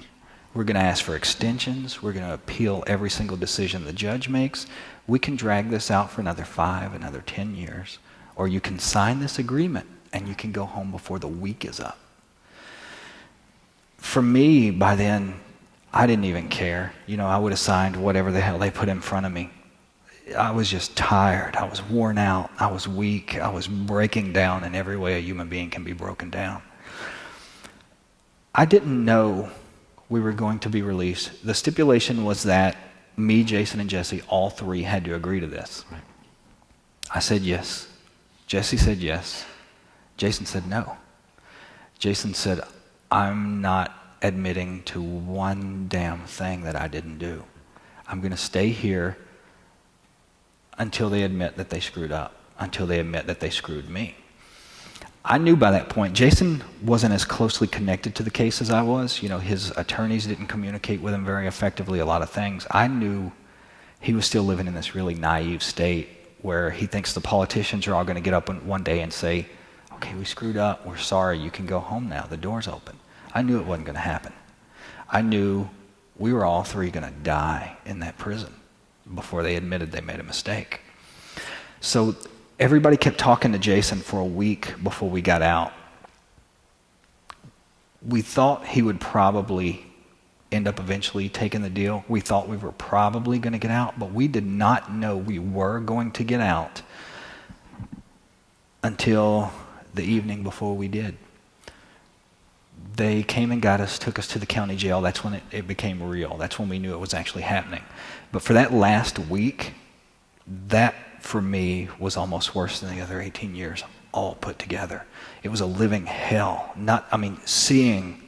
We're going to ask for extensions. We're going to appeal every single decision the judge makes. We can drag this out for another 5, another 10 years. Or you can sign this agreement and you can go home before the week is up. For me, by then, I didn't even care. I would have signed whatever the hell they put in front of me. I was just tired. I was worn out. I was weak. I was breaking down in every way a human being can be broken down. I didn't know we were going to be released. The stipulation was that me, Jason, and Jessie, all 3 had to agree to this. Right. I said yes. Jessie said yes. Jason said no. Jason said, I'm not admitting to one damn thing that I didn't do. I'm going to stay here until they admit that they screwed up, until they admit that they screwed me. I knew by that point, Jason wasn't as closely connected to the case as I was. His attorneys didn't communicate with him very effectively, a lot of things. I knew he was still living in this really naive state where he thinks the politicians are all going to get up one day and say, okay, we screwed up, we're sorry, you can go home now, the door's open. I knew it wasn't going to happen. I knew we were all 3 going to die in that prison before they admitted they made a mistake. So everybody kept talking to Jason for a week before we got out. We thought he would probably end up eventually taking the deal. We thought we were probably going to get out, but we did not know we were going to get out until the evening before we did. They came and got us, took us to the county jail. That's when it became real. That's when we knew it was actually happening. But for that last week, that for me was almost worse than the other 18 years all put together. It was a living hell. Seeing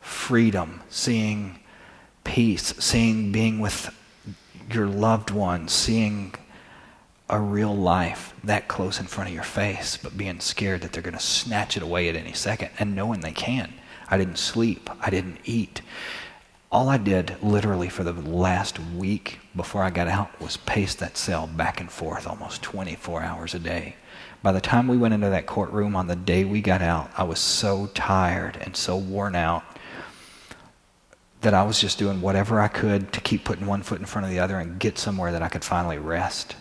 freedom, seeing peace, seeing being with your loved ones, seeing a real life that close in front of your face, but being scared that they're going to snatch it away at any second, and knowing they can. I didn't sleep. I didn't eat. All I did literally for the last week before I got out was pace that cell back and forth almost 24 hours a day. By the time we went into that courtroom on the day we got out, I was so tired and so worn out that I was just doing whatever I could to keep putting one foot in front of the other and get somewhere that I could finally rest.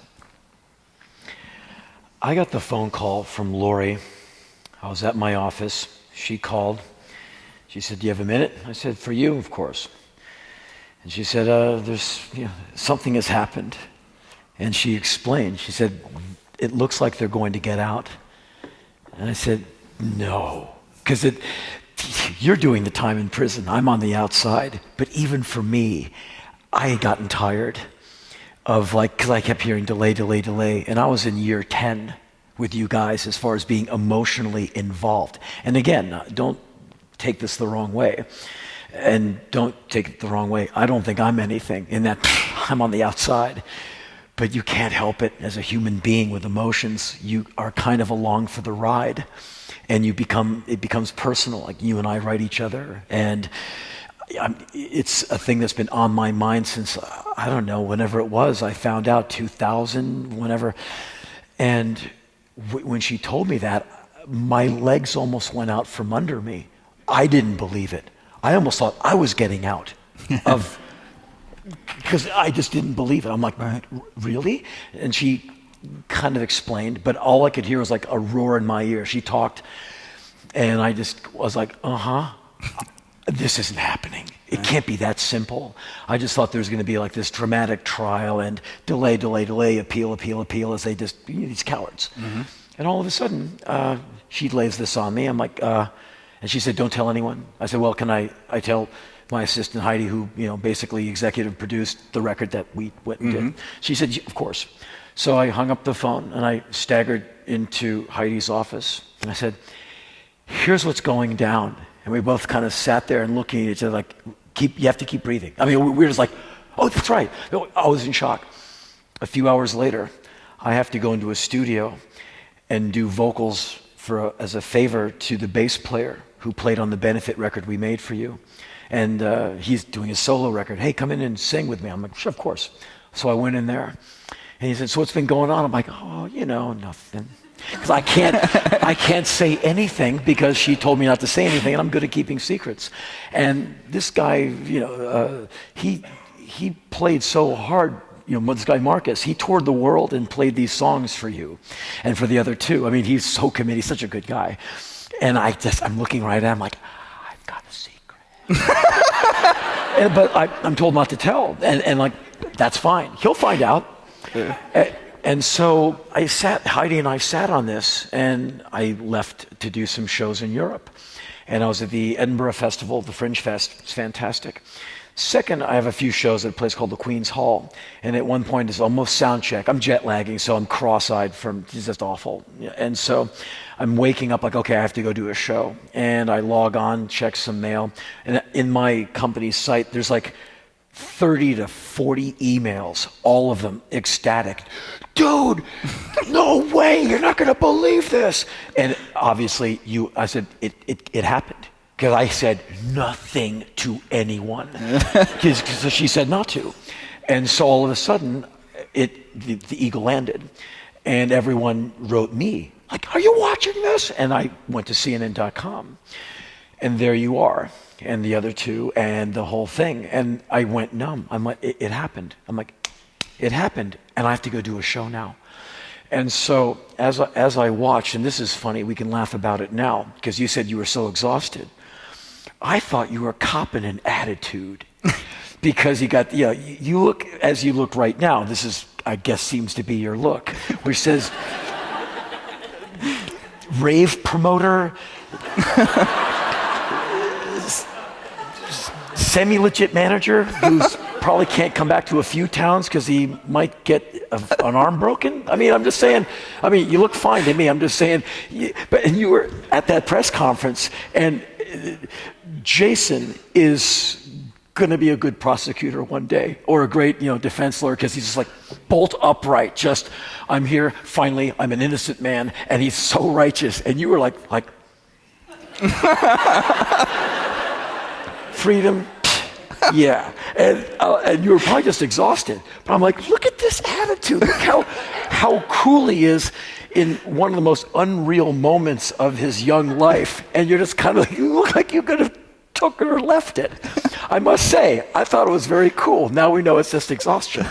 I got the phone call from Lori. I was at my office. She called. She said, do you have a minute? I said, for you, of course. And she said, something has happened. And she explained. She said, it looks like they're going to get out. And I said, no. Because you're doing the time in prison. I'm on the outside. But even for me, I had gotten tired of because I kept hearing delay, delay, delay. And I was in year 10 with you guys as far as being emotionally involved. And again, don't take this the wrong way. And don't take it the wrong way. I don't think I'm anything in that I'm on the outside. but you can't help it. As a human being with emotions, you are kind of along for the ride, and it becomes personal. Like you and I write each other, and it's a thing that's been on my mind since, I don't know, whenever it was. I found out 2000, whenever. And when she told me that, my legs almost went out from under me. I didn't believe it. I almost thought I was getting out of, because I just didn't believe it. I'm like, really? And she kind of explained, but all I could hear was like a roar in my ear. She talked, and I just was like, this isn't happening. It can't be that simple. I just thought there was going to be like this dramatic trial and delay, appeal, as they just, these cowards. Mm-hmm. And all of a sudden, she lays this on me. I'm like, and she said, don't tell anyone. I said, well, can I tell my assistant Heidi, who basically executive produced the record that we went and did? She said, of course. So I hung up the phone and I staggered into Heidi's office and I said, here's what's going down. And we both kind of sat there and looking at each other like, you have to keep breathing. I mean, we were just like, oh, that's right. I was in shock. A few hours later, I have to go into a studio and do vocals as a favor to the bass player who played on the benefit record we made for you. And he's doing a solo record. Hey, come in and sing with me. I'm like, sure, of course. So I went in there. And he said, so what's been going on? I'm like, oh, nothing. Because I can't say anything because she told me not to say anything, and I'm good at keeping secrets. And this guy, he played so hard. This guy Marcus, he toured the world and played these songs for you, and for the other two. I mean, he's so committed. He's such a good guy. And I'm looking right at him like, I've got a secret. But I'm told not to tell, and like that's fine. He'll find out. Yeah. And so Heidi and I sat on this, and I left to do some shows in Europe. And I was at the Edinburgh Festival, the Fringe Fest. It's fantastic. Second, I have a few shows at a place called the Queen's Hall. And at one point, it's almost sound check. I'm jet lagging, so I'm cross-eyed it's just awful. And so I'm waking up like, okay, I have to go do a show. And I log on, check some mail. And in my company's site, there's like 30 to 40 emails, all of them ecstatic. Dude, no way, you're not going to believe this. And obviously, I said, it happened. Because I said nothing to anyone. Because she said not to. And so all of a sudden, the eagle landed. And everyone wrote me, like, are you watching this? And I went to CNN.com. And there you are. And the other two, and the whole thing. And I went numb. I'm like, it happened. I'm like, it happened. And I have to go do a show now. And so as I watched, and this is funny, we can laugh about it now, because you said you were so exhausted. I thought you were copping an attitude because you got, you look as you look right now. This is, I guess, seems to be your look, which says rave promoter, semi-legit manager who's probably can't come back to a few towns because he might get an arm broken. I mean, I'm just saying, you look fine to me. I'm just saying, and you were at that press conference, and Jason is going to be a good prosecutor one day, or a great, defense lawyer, because he's just like bolt upright. Just, I'm here. Finally, I'm an innocent man, and he's so righteous. And you were like, freedom, yeah. And you were probably just exhausted. But I'm like, look at this attitude. Look how cool he is in one of the most unreal moments of his young life. And you're just kind of, you look like you could have took it or left it. I must say, I thought it was very cool. Now we know it's just exhaustion.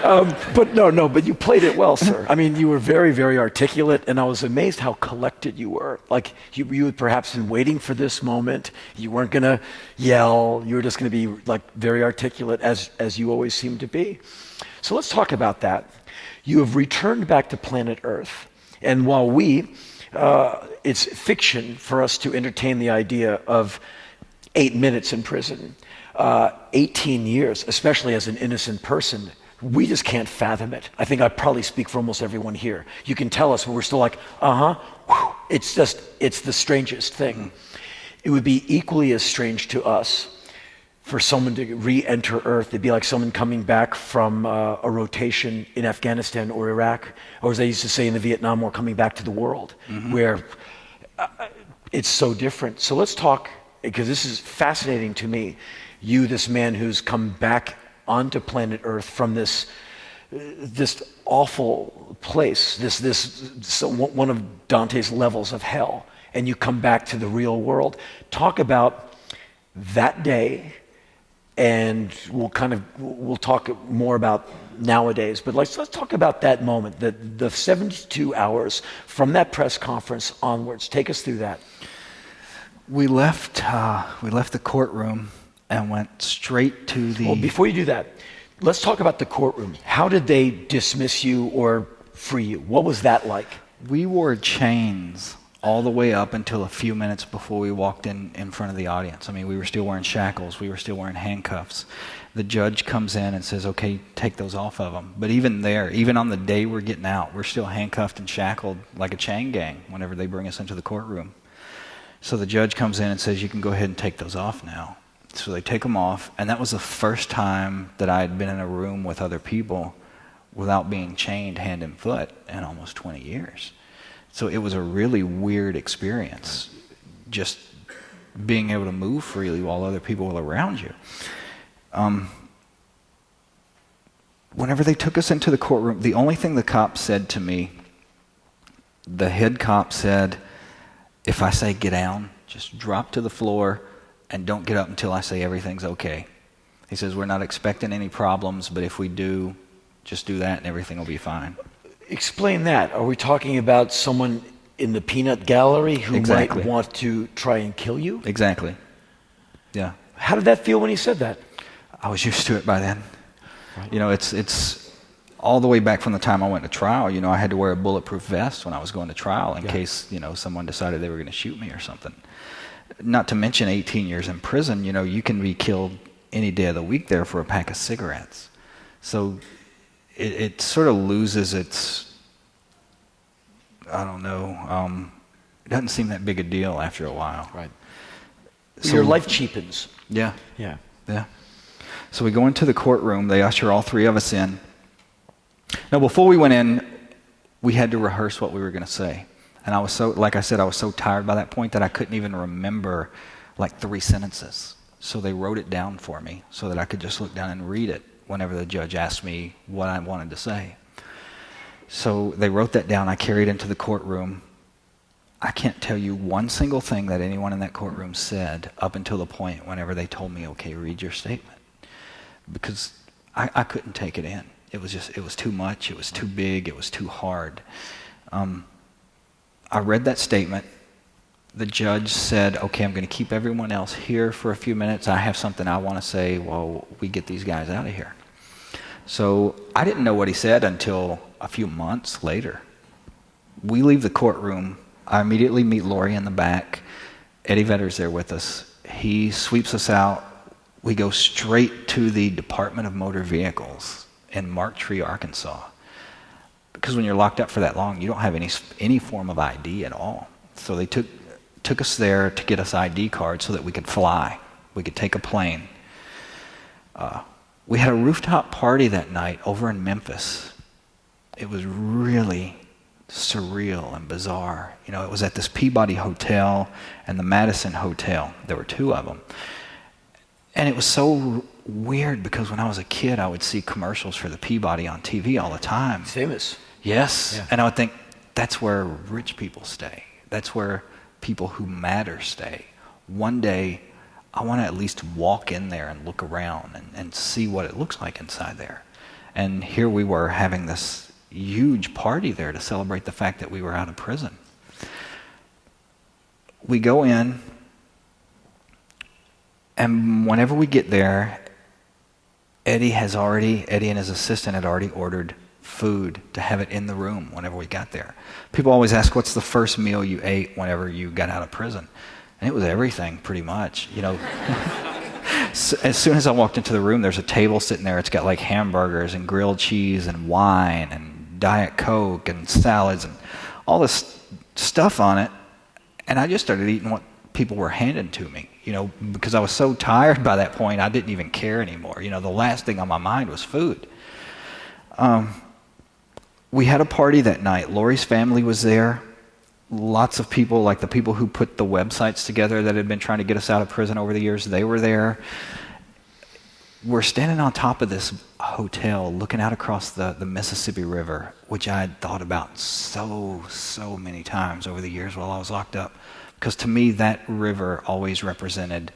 But you played it well, sir. You were very, very articulate, and I was amazed how collected you were. Like, you had perhaps been waiting for this moment. You weren't going to yell. You were just going to be, like, very articulate, as you always seem to be. So let's talk about that. You have returned back to planet Earth. And while it's fiction for us to entertain the idea of 8 minutes in prison, 18 years, especially as an innocent person, we just can't fathom it. I think I probably speak for almost everyone here. You can tell us, but we're still like, it's the strangest thing. It would be equally as strange to us for someone to re-enter Earth, it'd be like someone coming back from a rotation in Afghanistan or Iraq, or as they used to say in the Vietnam War, coming back to the world, where it's so different. So let's talk, because this is fascinating to me. You, this man who's come back onto planet Earth from this awful place, one of Dante's levels of hell, and you come back to the real world. Talk about that day, and we'll talk more about nowadays, but let's talk about that moment, the 72 hours from that press conference onwards. Take us through that. We left the courtroom and went straight to the... Well, before you do that, let's talk about the courtroom. How did they dismiss you or free you? What was that like? We wore chains all the way up until a few minutes before we walked in front of the audience. I mean, we were still wearing shackles. We were still wearing handcuffs. The judge comes in and says, okay, take those off of them. But even there, even on the day we're getting out, we're still handcuffed and shackled like a chain gang whenever they bring us into the courtroom. So the judge comes in and says, you can go ahead and take those off now. So they take them off, and that was the first time that I had been in a room with other people without being chained hand and foot in almost 20 years. So it was a really weird experience, just being able to move freely while other people were around you. Whenever they took us into the courtroom, the only thing the cop said to me, the head cop said, if I say get down, just drop to the floor and don't get up until I say everything's okay. He says, we're not expecting any problems, but if we do, just do that and everything will be fine. Explain that. Are we talking about someone in the peanut gallery who might want to try and kill you? Exactly. Yeah. How did that feel when he said that? I was used to it by then. Right. You know, it's all the way back from the time I went to trial. You know, I had to wear a bulletproof vest when I was going to trial in case, you know, someone decided they were going to shoot me or something. Not to mention 18 years in prison. You know, you can be killed any day of the week there for a pack of cigarettes. So it sort of loses its, I don't know, it doesn't seem that big a deal after a while. Right. So your life cheapens. Yeah. Yeah. Yeah. So we go into the courtroom. They usher all three of us in. Now, before we went in, we had to rehearse what we were going to say. And I was so, like I said, I was so tired by that point that I couldn't even remember like 3 sentences. So they wrote it down for me so that I could just look down and read it whenever the judge asked me what I wanted to say. So they wrote that down. I carried it into the courtroom. I can't tell you one single thing that anyone in that courtroom said up until the point whenever they told me, okay, read your statement. Because I couldn't take it in. It was too much. It was too big. It was too hard. I read that statement. The judge said, okay, I'm going to keep everyone else here for a few minutes. I have something I want to say while we get these guys out of here. So I didn't know what he said until a few months later. We leave the courtroom. I immediately meet Lori in the back. Eddie Vedder's there with us. He sweeps us out. We go straight to the Department of Motor Vehicles in Marktree, Arkansas. Because when you're locked up for that long, you don't have any form of ID at all. So they took us there to get us ID cards so that we could fly. We could take a plane. We had a rooftop party that night over in Memphis. It was really surreal and bizarre. You know, it was at this Peabody Hotel and the Madison Hotel. There were 2 of them. And it was so weird because when I was a kid, I would see commercials for the Peabody on TV all the time. It's famous. Yes. Yeah. And I would think, that's where rich people stay. That's where people who matter stay. One day, I want to at least walk in there and look around and see what it looks like inside there. And here we were having this huge party there to celebrate the fact that we were out of prison. We go in, and whenever we get there, Eddie and his assistant had already ordered food to have it in the room whenever we got there. People always ask, what's the first meal you ate whenever you got out of prison? And it was everything, pretty much. You know, so as soon as I walked into the room, there's a table sitting there. It's got like hamburgers and grilled cheese and wine and Diet Coke and salads and all this stuff on it. And I just started eating what people were handing to me, because I was so tired by that point, I didn't even care anymore. The last thing on my mind was food. We had a party that night. Lori's family was there. Lots of people, like the people who put the websites together that had been trying to get us out of prison over the years, they were there. We're standing on top of this hotel looking out across the Mississippi River, which I had thought about so many times over the years while I was locked up. Because to me, that river always represented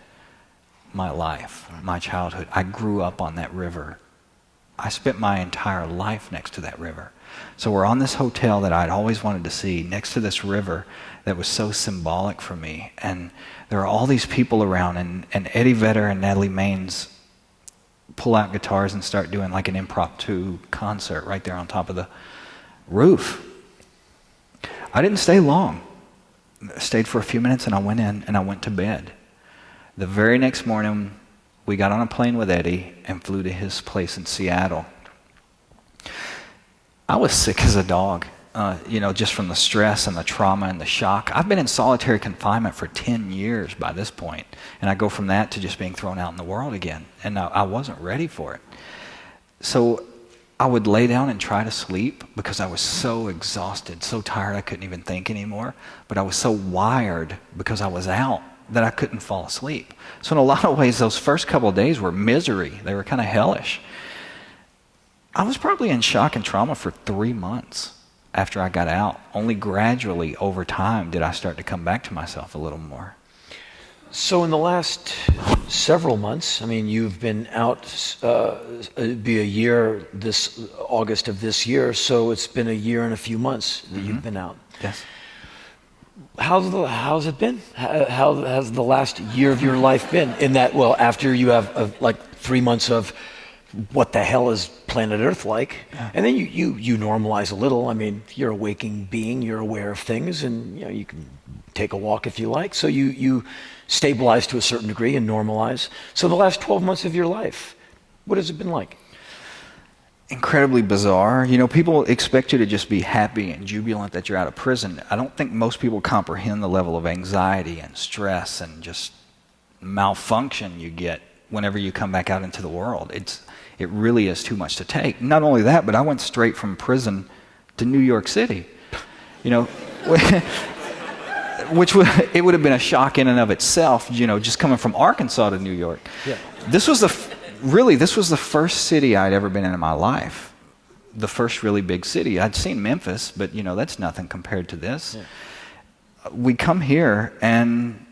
my life, my childhood. I grew up on that river. I spent my entire life next to that river. So we're on this hotel that I'd always wanted to see, next to this river that was so symbolic for me. And there are all these people around, and Eddie Vedder and Natalie Maines pull out guitars and start doing like an impromptu concert right there on top of the roof. I didn't stay long. I stayed for a few minutes, and I went in and I went to bed. The very next morning, we got on a plane with Eddie and flew to his place in Seattle. I was sick as a dog, just from the stress and the trauma and the shock. I've been in solitary confinement for 10 years by this point, and I go from that to just being thrown out in the world again, and I wasn't ready for it. So I would lay down and try to sleep because I was so exhausted, so tired I couldn't even think anymore, but I was so wired because I was out that I couldn't fall asleep. So in a lot of ways, those first couple of days were misery. They were kind of hellish. I was probably in shock and trauma for 3 months after I got out. Only gradually over time did I start to come back to myself a little more. So in the last several months, you've been out, it'd be a year this August of this year, so it's been a year and a few months that you've been out. Yes. How's it been? How has the last year of your life been? In that, after you have 3 months of what the hell is planet Earth like? Yeah. And then you normalize a little. You're a waking being, you're aware of things, and you can take a walk if you like. So you stabilize to a certain degree and normalize. So the last 12 months of your life, what has it been like? Incredibly bizarre. People expect you to just be happy and jubilant that you're out of prison. I don't think most people comprehend the level of anxiety and stress and just malfunction you get whenever you come back out into the world. It really is too much to take. Not only that, but I went straight from prison to New York City. Which it would have been a shock in and of itself, just coming from Arkansas to New York. Yeah. This was the first city I'd ever been in my life. The first really big city. I'd seen Memphis, but that's nothing compared to this. Yeah. We come here, and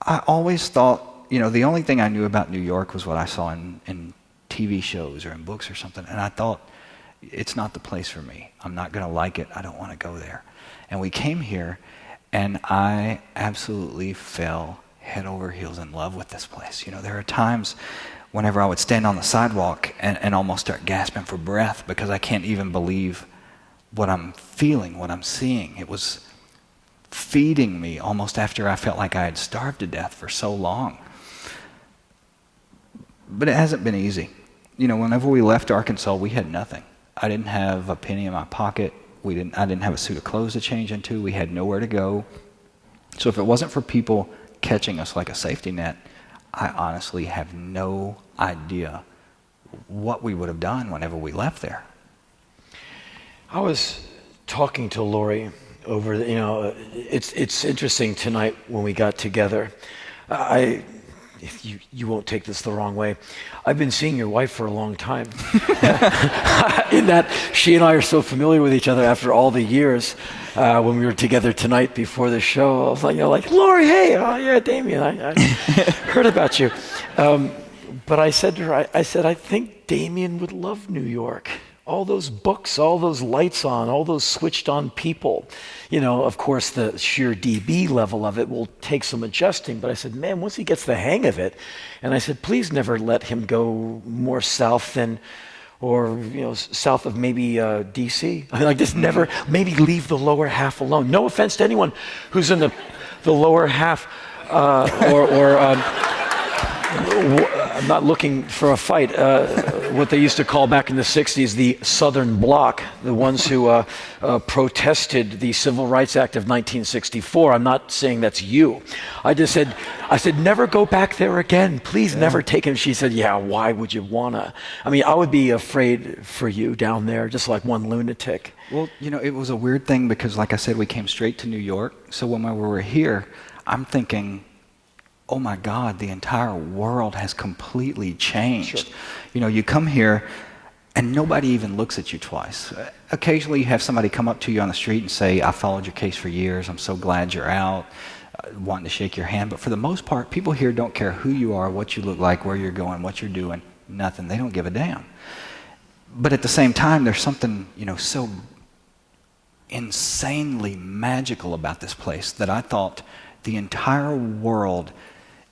I always thought, the only thing I knew about New York was what I saw in TV shows or in books or something. And I thought, it's not the place for me. I'm not going to like it. I don't want to go there. And we came here, and I absolutely fell head over heels in love with this place. There are times whenever I would stand on the sidewalk and almost start gasping for breath because I can't even believe what I'm feeling, what I'm seeing. It was feeding me almost after I felt like I had starved to death for so long. But it hasn't been easy. Whenever we left Arkansas, we had nothing. I didn't have a penny in my pocket. I didn't have a suit of clothes to change into. We had nowhere to go. So if it wasn't for people catching us like a safety net, I honestly have no idea what we would have done whenever we left there. I was talking to Lori over, it's interesting tonight when we got together. If you won't take this the wrong way, I've been seeing your wife for a long time. In that she and I are so familiar with each other after all the years. When we were together tonight before the show, I was like, Lori, hey, oh yeah, Damien, I heard about you. But I said to her, I think Damien would love New York. All those books, all those lights on, all those switched on people. Of course, the sheer DB level of it will take some adjusting. But I said, man, once he gets the hang of it, and I said, please never let him go more south than, south of maybe D.C. Just never, maybe leave the lower half alone. No offense to anyone who's in the lower half I'm not looking for a fight. What they used to call back in the 60s the Southern Bloc, the ones who protested the Civil Rights Act of 1964. I'm not saying that's you. I said, never go back there again. Please never take him. She said, yeah, why would you wanna? I mean, I would be afraid for you down there, just like one lunatic. Well, you know, it was a weird thing because, like I said, we came straight to New York. So when we were here, I'm thinking, oh my God, the entire world has completely changed. Sure. You know, you come here and nobody even looks at you twice. Occasionally you have somebody come up to you on the street and say, I followed your case for years, I'm so glad you're out, wanting to shake your hand. But for the most part, people here don't care who you are, what you look like, where you're going, what you're doing, nothing. They don't give a damn. But at the same time, there's something, you know, so insanely magical about this place that I thought the entire world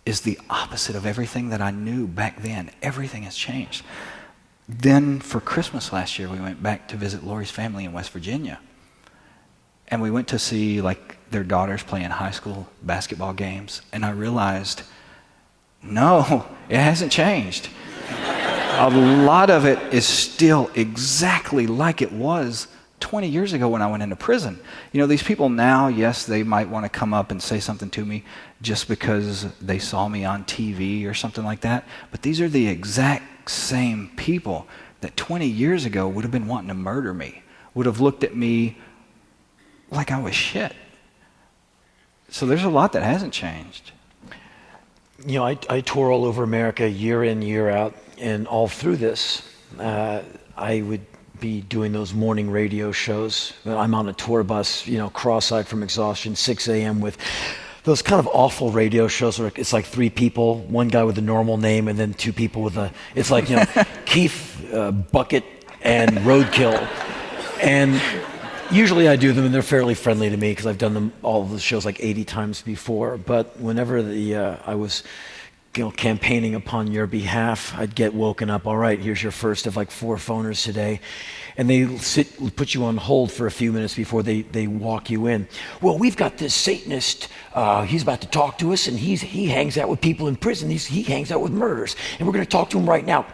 is the opposite of everything that I knew back then. Everything has changed. Then for Christmas last year, we went back to visit Lori's family in West Virginia. And we went to see like their daughters playing high school basketball games. And I realized, no, it hasn't changed. A lot of it is still exactly like it was 20 years ago when I went into prison. You know, these people now, yes, they might want to come up and say something to me just because they saw me on TV or something like that. But these are the exact same people that 20 years ago would have been wanting to murder me, would have looked at me like I was shit. So there's a lot that hasn't changed. You know, I tour all over America year in, year out, and all through this, I would be doing those morning radio shows. I'm on a tour bus, you know, cross-eyed from exhaustion, 6 a.m. with those kind of awful radio shows where it's like 3 people, one guy with a normal name, and then 2 people with a, it's like, you know, Keith, Bucket, and Roadkill. And usually I do them, and they're fairly friendly to me because I've done them, all of the shows like 80 times before. But whenever I was, you know, campaigning upon your behalf, I'd get woken up. All right, here's your first of like 4 phoners today. And they put you on hold for a few minutes before they walk you in. Well, we've got this Satanist, he's about to talk to us, and he hangs out with people in prison. He hangs out with murderers. And we're going to talk to him right now.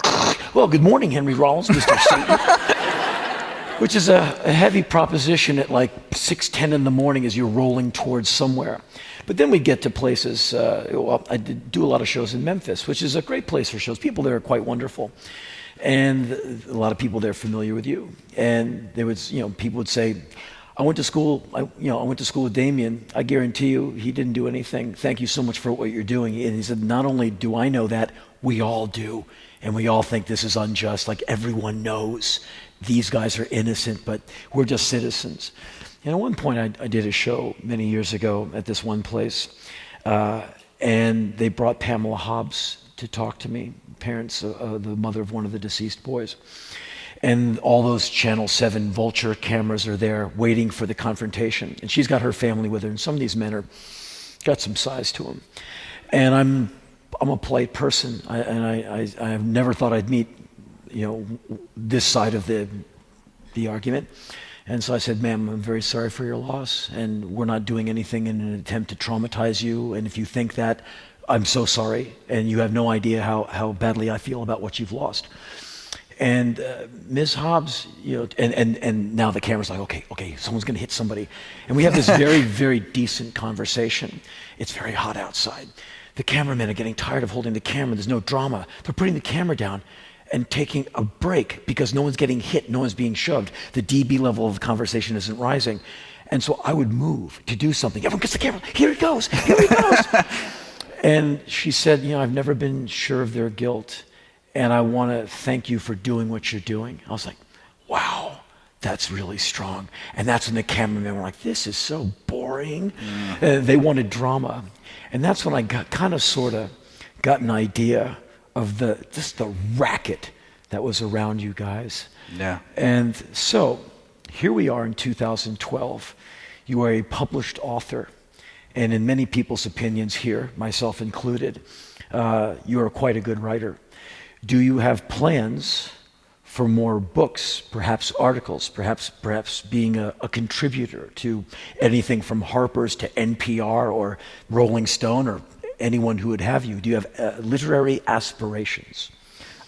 Well, good morning, Henry Rollins, Mr. Satan. Which is a heavy proposition at like 6:10 in the morning as you're rolling towards somewhere. But then we get to places, well, I do a lot of shows in Memphis, which is a great place for shows. People there are quite wonderful. And a lot of people there are familiar with you. And they would, you know, people would say, I went to school with Damien. I guarantee you he didn't do anything. Thank you so much for what you're doing. And he said, not only do I know that, we all do. And we all think this is unjust. Like everyone knows these guys are innocent, but we're just citizens. And at one point I did a show many years ago at this one place, and they brought Pamela Hobbs to talk to me, parents, the mother of one of the deceased boys. And all those Channel 7 vulture cameras are there waiting for the confrontation. And she's got her family with her, and some of these men are got some size to them. And I'm a polite person, I've never thought I'd meet, you know, this side of the argument. And so I said, ma'am, I'm very sorry for your loss, and we're not doing anything in an attempt to traumatize you. And if you think that, I'm so sorry, and you have no idea how badly I feel about what you've lost. And Ms. Hobbs, you know, and now the camera's like, okay, someone's going to hit somebody. And we have this very, very decent conversation. It's very hot outside. The cameramen are getting tired of holding the camera. There's no drama. They're putting the camera down and taking a break because no one's getting hit, no one's being shoved. The dB level of the conversation isn't rising. And so I would move to do something. Everyone gets the camera. Here it goes. Here it goes. And she said, you know, I've never been sure of their guilt, and I want to thank you for doing what you're doing. I was like, wow, that's really strong. And that's when the cameramen were like, this is so boring. They wanted drama. And that's when I got an idea of just the racket that was around you guys. Yeah. And so here we are in 2012. You are a published author. And in many people's opinions here, myself included, you are quite a good writer. Do you have plans for more books, perhaps articles, perhaps being a contributor to anything from Harper's to NPR or Rolling Stone or anyone who would have you? Do you have literary aspirations?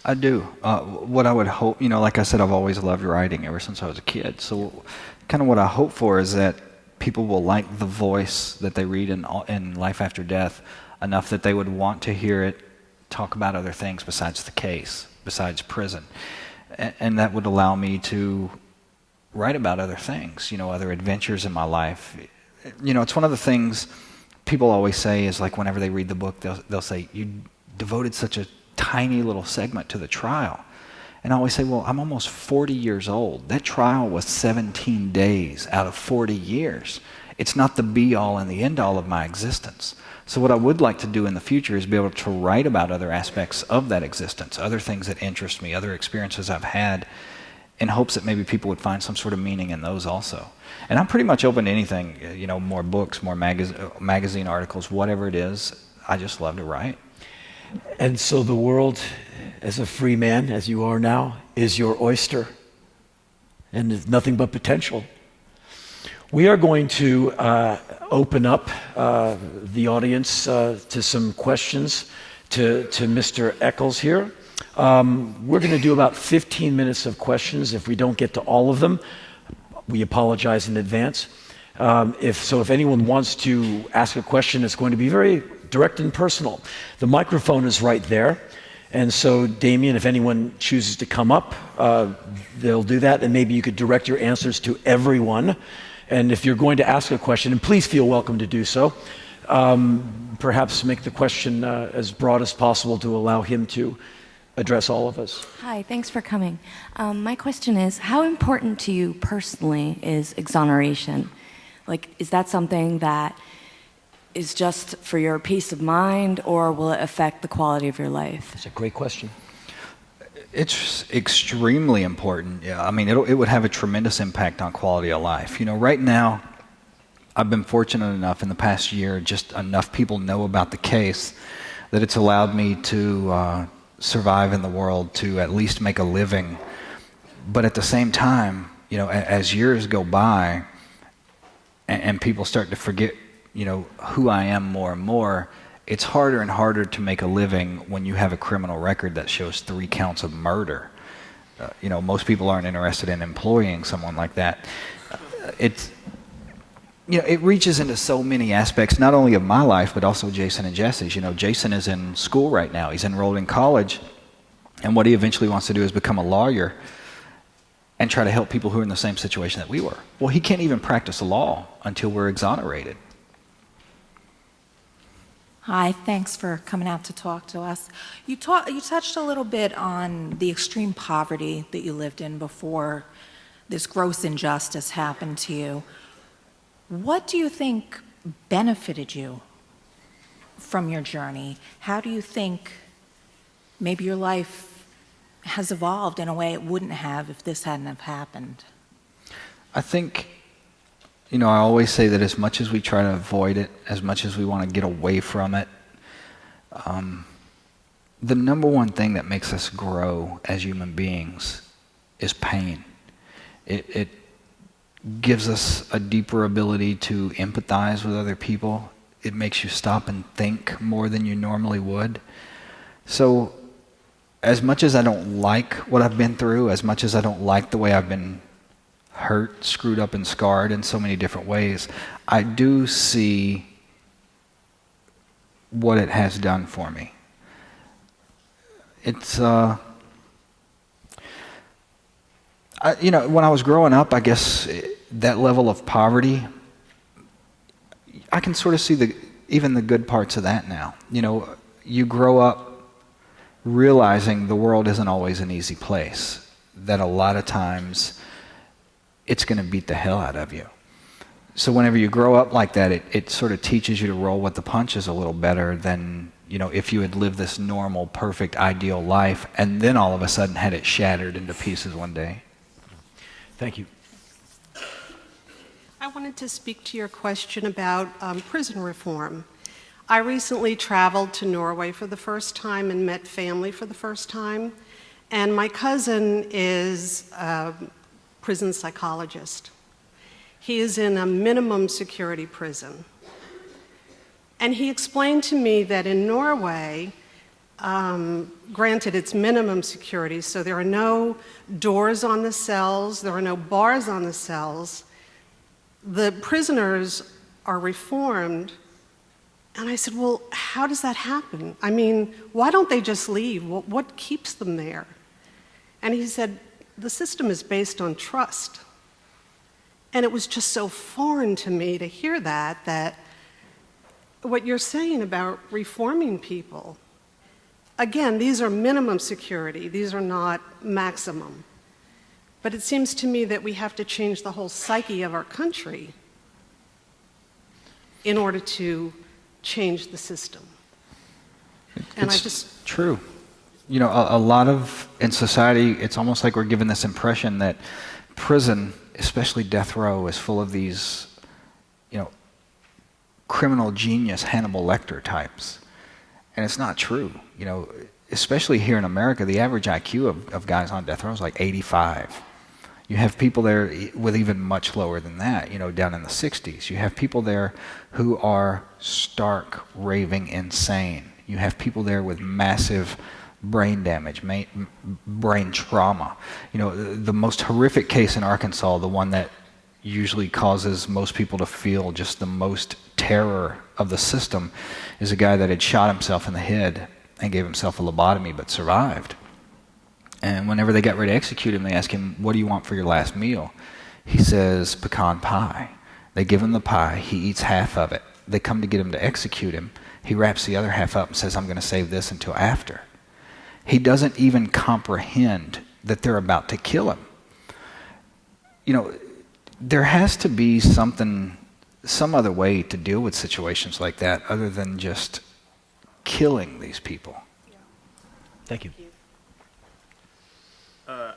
I do. What I would hope, like I said, I've always loved writing ever since I was a kid. So kind of what I hope for is that people will like the voice that they read in Life After Death enough that they would want to hear it talk about other things besides the case, besides prison. And that would allow me to write about other things, other adventures in my life. It's one of the things people always say is like whenever they read the book, they'll say, you devoted such a tiny little segment to the trial. And I always say, well, I'm almost 40 years old. That trial was 17 days out of 40 years. It's not the be-all and the end-all of my existence. So what I would like to do in the future is be able to write about other aspects of that existence, other things that interest me, other experiences I've had, in hopes that maybe people would find some sort of meaning in those also. And I'm pretty much open to anything, more books, more magazine articles, whatever it is. I just love to write. And so the world, as a free man, as you are now, is your oyster. And it's nothing but potential. We are going to open up the audience to some questions to Mr. Echols here. We're going to do about 15 minutes of questions. If we don't get to all of them, we apologize in advance. If anyone wants to ask a question, it's going to be very direct and personal. The microphone is right there. And so, Damien, if anyone chooses to come up, they'll do that. And maybe you could direct your answers to everyone. And if you're going to ask a question, and please feel welcome to do so, perhaps make the question as broad as possible to allow him to address all of us. Hi, thanks for coming. My question is, how important to you personally is exoneration? Like, is that something that is just for your peace of mind, or will it affect the quality of your life? That's a great question. It's extremely important. Yeah, I mean, it would have a tremendous impact on quality of life. Right now, I've been fortunate enough in the past year, just enough people know about the case that it's allowed me to survive in the world, to at least make a living. But at the same time, as years go by and people start to forget, who I am more and more, it's harder and harder to make a living when you have a criminal record that shows 3 counts of murder. Most people aren't interested in employing someone like that. It reaches into so many aspects, not only of my life, but also Jason and Jessie's. Jason is in school right now. He's enrolled in college. And what he eventually wants to do is become a lawyer and try to help people who are in the same situation that we were. Well, he can't even practice law until we're exonerated. Hi, thanks for coming out to talk to us. You touched a little bit on the extreme poverty that you lived in before this gross injustice happened to you. What do you think benefited you from your journey? How do you think maybe your life has evolved in a way it wouldn't have if this hadn't have happened? I think, I always say that as much as we try to avoid it, as much as we want to get away from it, the number one thing that makes us grow as human beings is pain. It gives us a deeper ability to empathize with other people. It makes you stop and think more than you normally would. So as much as I don't like what I've been through, as much as I don't like the way I've been hurt, screwed up, and scarred in so many different ways, I do see what it has done for me. It's, when I was growing up, I guess that level of poverty, I can sort of see even the good parts of that now. You grow up realizing the world isn't always an easy place, that a lot of times it's going to beat the hell out of you. So whenever you grow up like that, it sort of teaches you to roll with the punches a little better than, if you had lived this normal, perfect, ideal life, and then all of a sudden had it shattered into pieces one day. Thank you. I wanted to speak to your question about prison reform. I recently traveled to Norway for the first time and met family for the first time, and my cousin is a prison psychologist. He is in a minimum security prison. And he explained to me that in Norway, granted it's minimum security, so there are no doors on the cells, there are no bars on the cells. The prisoners are reformed. And I said, well, how does that happen? I mean, why don't they just leave? What keeps them there? And he said, the system is based on trust. And it was just so foreign to me to hear that what you're saying about reforming people, again, these are minimum security. These are not maximum. But it seems to me that we have to change the whole psyche of our country in order to change the system. And it's true. You know, a lot of, in society, it's almost like we're given this impression that prison, especially death row, is full of these, you know, criminal genius Hannibal Lecter types. And it's not true. You know, especially here in America, the average IQ of guys on death row is like 85. You have people there with even much lower than that, you know, down in the 60s. You have people there who are stark, raving insane. You have people there with massive brain damage, brain trauma. You know, the most horrific case in Arkansas, the one that usually causes most people to feel just the most terror of the system, is a guy that had shot himself in the head and gave himself a lobotomy but survived. And whenever they got ready to execute him, they asked him, what do you want for your last meal? He says, pecan pie. They give him the pie. He eats half of it. They come to get him to execute him. He wraps the other half up and says, I'm going to save this until after. He doesn't even comprehend that they're about to kill him. You know, there has to be some other way to deal with situations like that other than just killing these people. Thank you.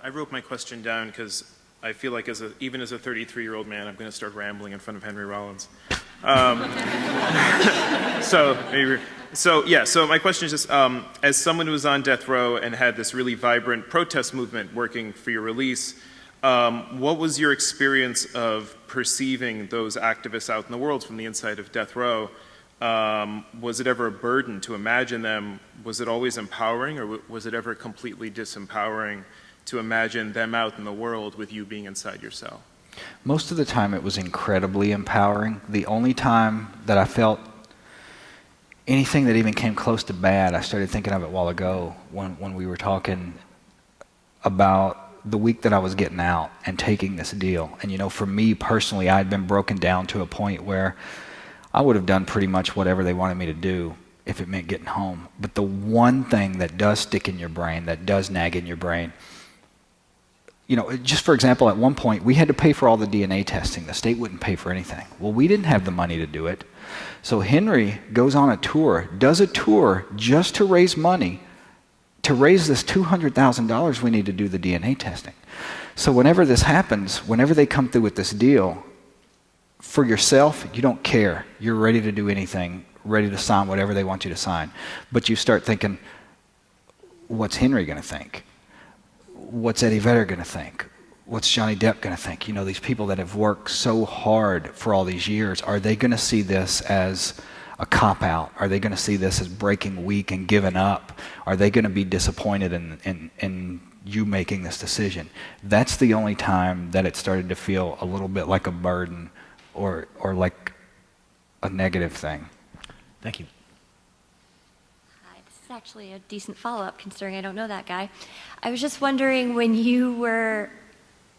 I wrote my question down because I feel like even as a 33-year-old man, I'm going to start rambling in front of Henry Rollins. So my question is just, as someone who was on death row and had this really vibrant protest movement working for your release, what was your experience of perceiving those activists out in the world from the inside of death row? Was it ever a burden to imagine them? Was it always empowering, or was it ever completely disempowering to imagine them out in the world with you being inside your cell? Most of the time it was incredibly empowering. The only time that I felt anything that even came close to bad, I started thinking of it a while ago when we were talking about the week that I was getting out and taking this deal. And you know, for me personally, I had been broken down to a point where I would have done pretty much whatever they wanted me to do if it meant getting home. But the one thing that does stick in your brain, that does nag in your brain, you know, just for example, at one point, we had to pay for all the DNA testing. The state wouldn't pay for anything. Well, we didn't have the money to do it. So Henry goes on a tour, does a tour just to raise money, to raise this $200,000 we need to do the DNA testing. So whenever this happens, whenever they come through with this deal, for yourself, you don't care. You're ready to do anything, ready to sign whatever they want you to sign. But you start thinking, what's Henry going to think? What's Eddie Vedder going to think? What's Johnny Depp going to think? You know, these people that have worked so hard for all these years, are they going to see this as a cop-out? Are they going to see this as breaking weak and giving up? Are they going to be disappointed in you making this decision? That's the only time that it started to feel a little bit like a burden or like a negative thing. Thank you. This is actually a decent follow-up considering I don't know that guy. I was just wondering, when you were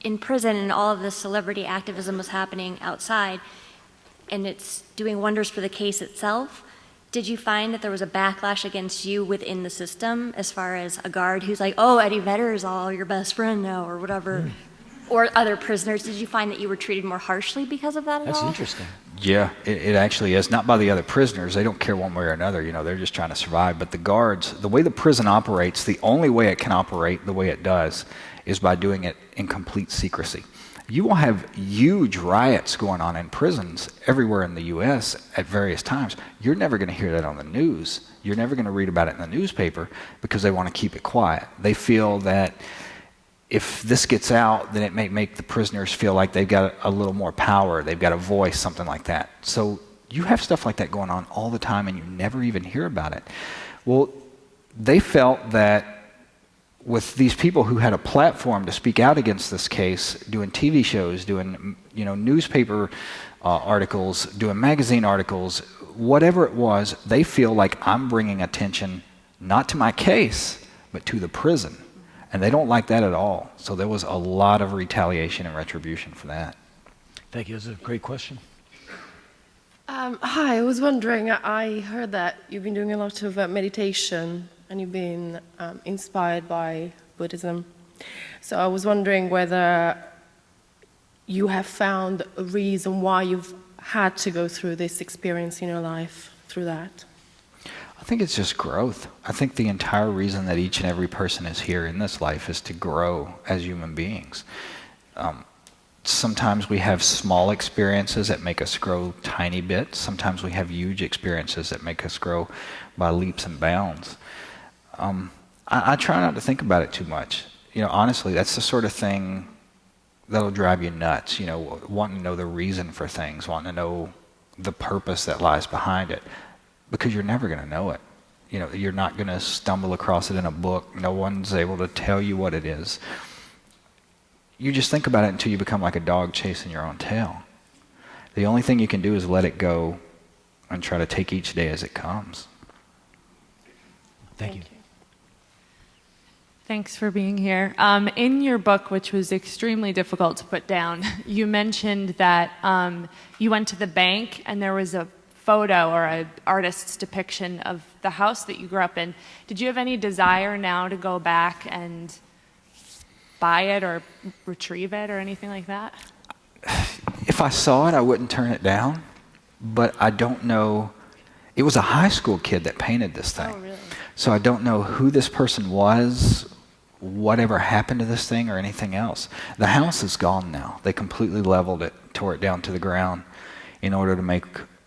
in prison and all of this celebrity activism was happening outside and it's doing wonders for the case itself, did you find that there was a backlash against you within the system as far as a guard who's like, oh, Eddie Vedder is all your best friend now or whatever, or other prisoners? Did you find that you were treated more harshly because of that at all? That's interesting. Yeah, it actually is. Not by the other prisoners. They don't care one way or another. You know, they're just trying to survive. But the guards, the way the prison operates, the only way it can operate the way it does is by doing it in complete secrecy. You will have huge riots going on in prisons everywhere in the U.S. at various times. You're never going to hear that on the news. You're never going to read about it in the newspaper because they want to keep it quiet. They feel that if this gets out, then it may make the prisoners feel like they've got a little more power, they've got a voice, something like that. So you have stuff like that going on all the time and you never even hear about it. Well, they felt that with these people who had a platform to speak out against this case, doing TV shows, doing newspaper articles, doing magazine articles, whatever it was, they feel like I'm bringing attention not to my case, but to the prison. And they don't like that at all. So there was a lot of retaliation and retribution for that. Thank you. That's a great question. Hi, I was wondering, I heard that you've been doing a lot of meditation and you've been inspired by Buddhism. So I was wondering whether you have found a reason why you've had to go through this experience in your life through that. I think it's just growth. I think the entire reason that each and every person is here in this life is to grow as human beings. Sometimes we have small experiences that make us grow tiny bits. Sometimes we have huge experiences that make us grow by leaps and bounds. I try not to think about it too much. Honestly, that's the sort of thing that'll drive you nuts. Wanting to know the reason for things, wanting to know the purpose that lies behind it, because you're never going to know it. You're not going to stumble across it in a book. No one's able to tell you what it is. You just think about it until you become like a dog chasing your own tail. The only thing you can do is let it go and try to take each day as it comes. Thank you. Thanks for being here. In your book, which was extremely difficult to put down, you mentioned that you went to the bank and there was a photo or an artist's depiction of the house that you grew up in. Did you have any desire now to go back and buy it or retrieve it or anything like that? If I saw it, I wouldn't turn it down, but I don't know. It was a high school kid that painted this thing. Oh, really? So I don't know who this person was, whatever happened to this thing or anything else. The house is gone now. They completely leveled it, tore it down to the ground in order to make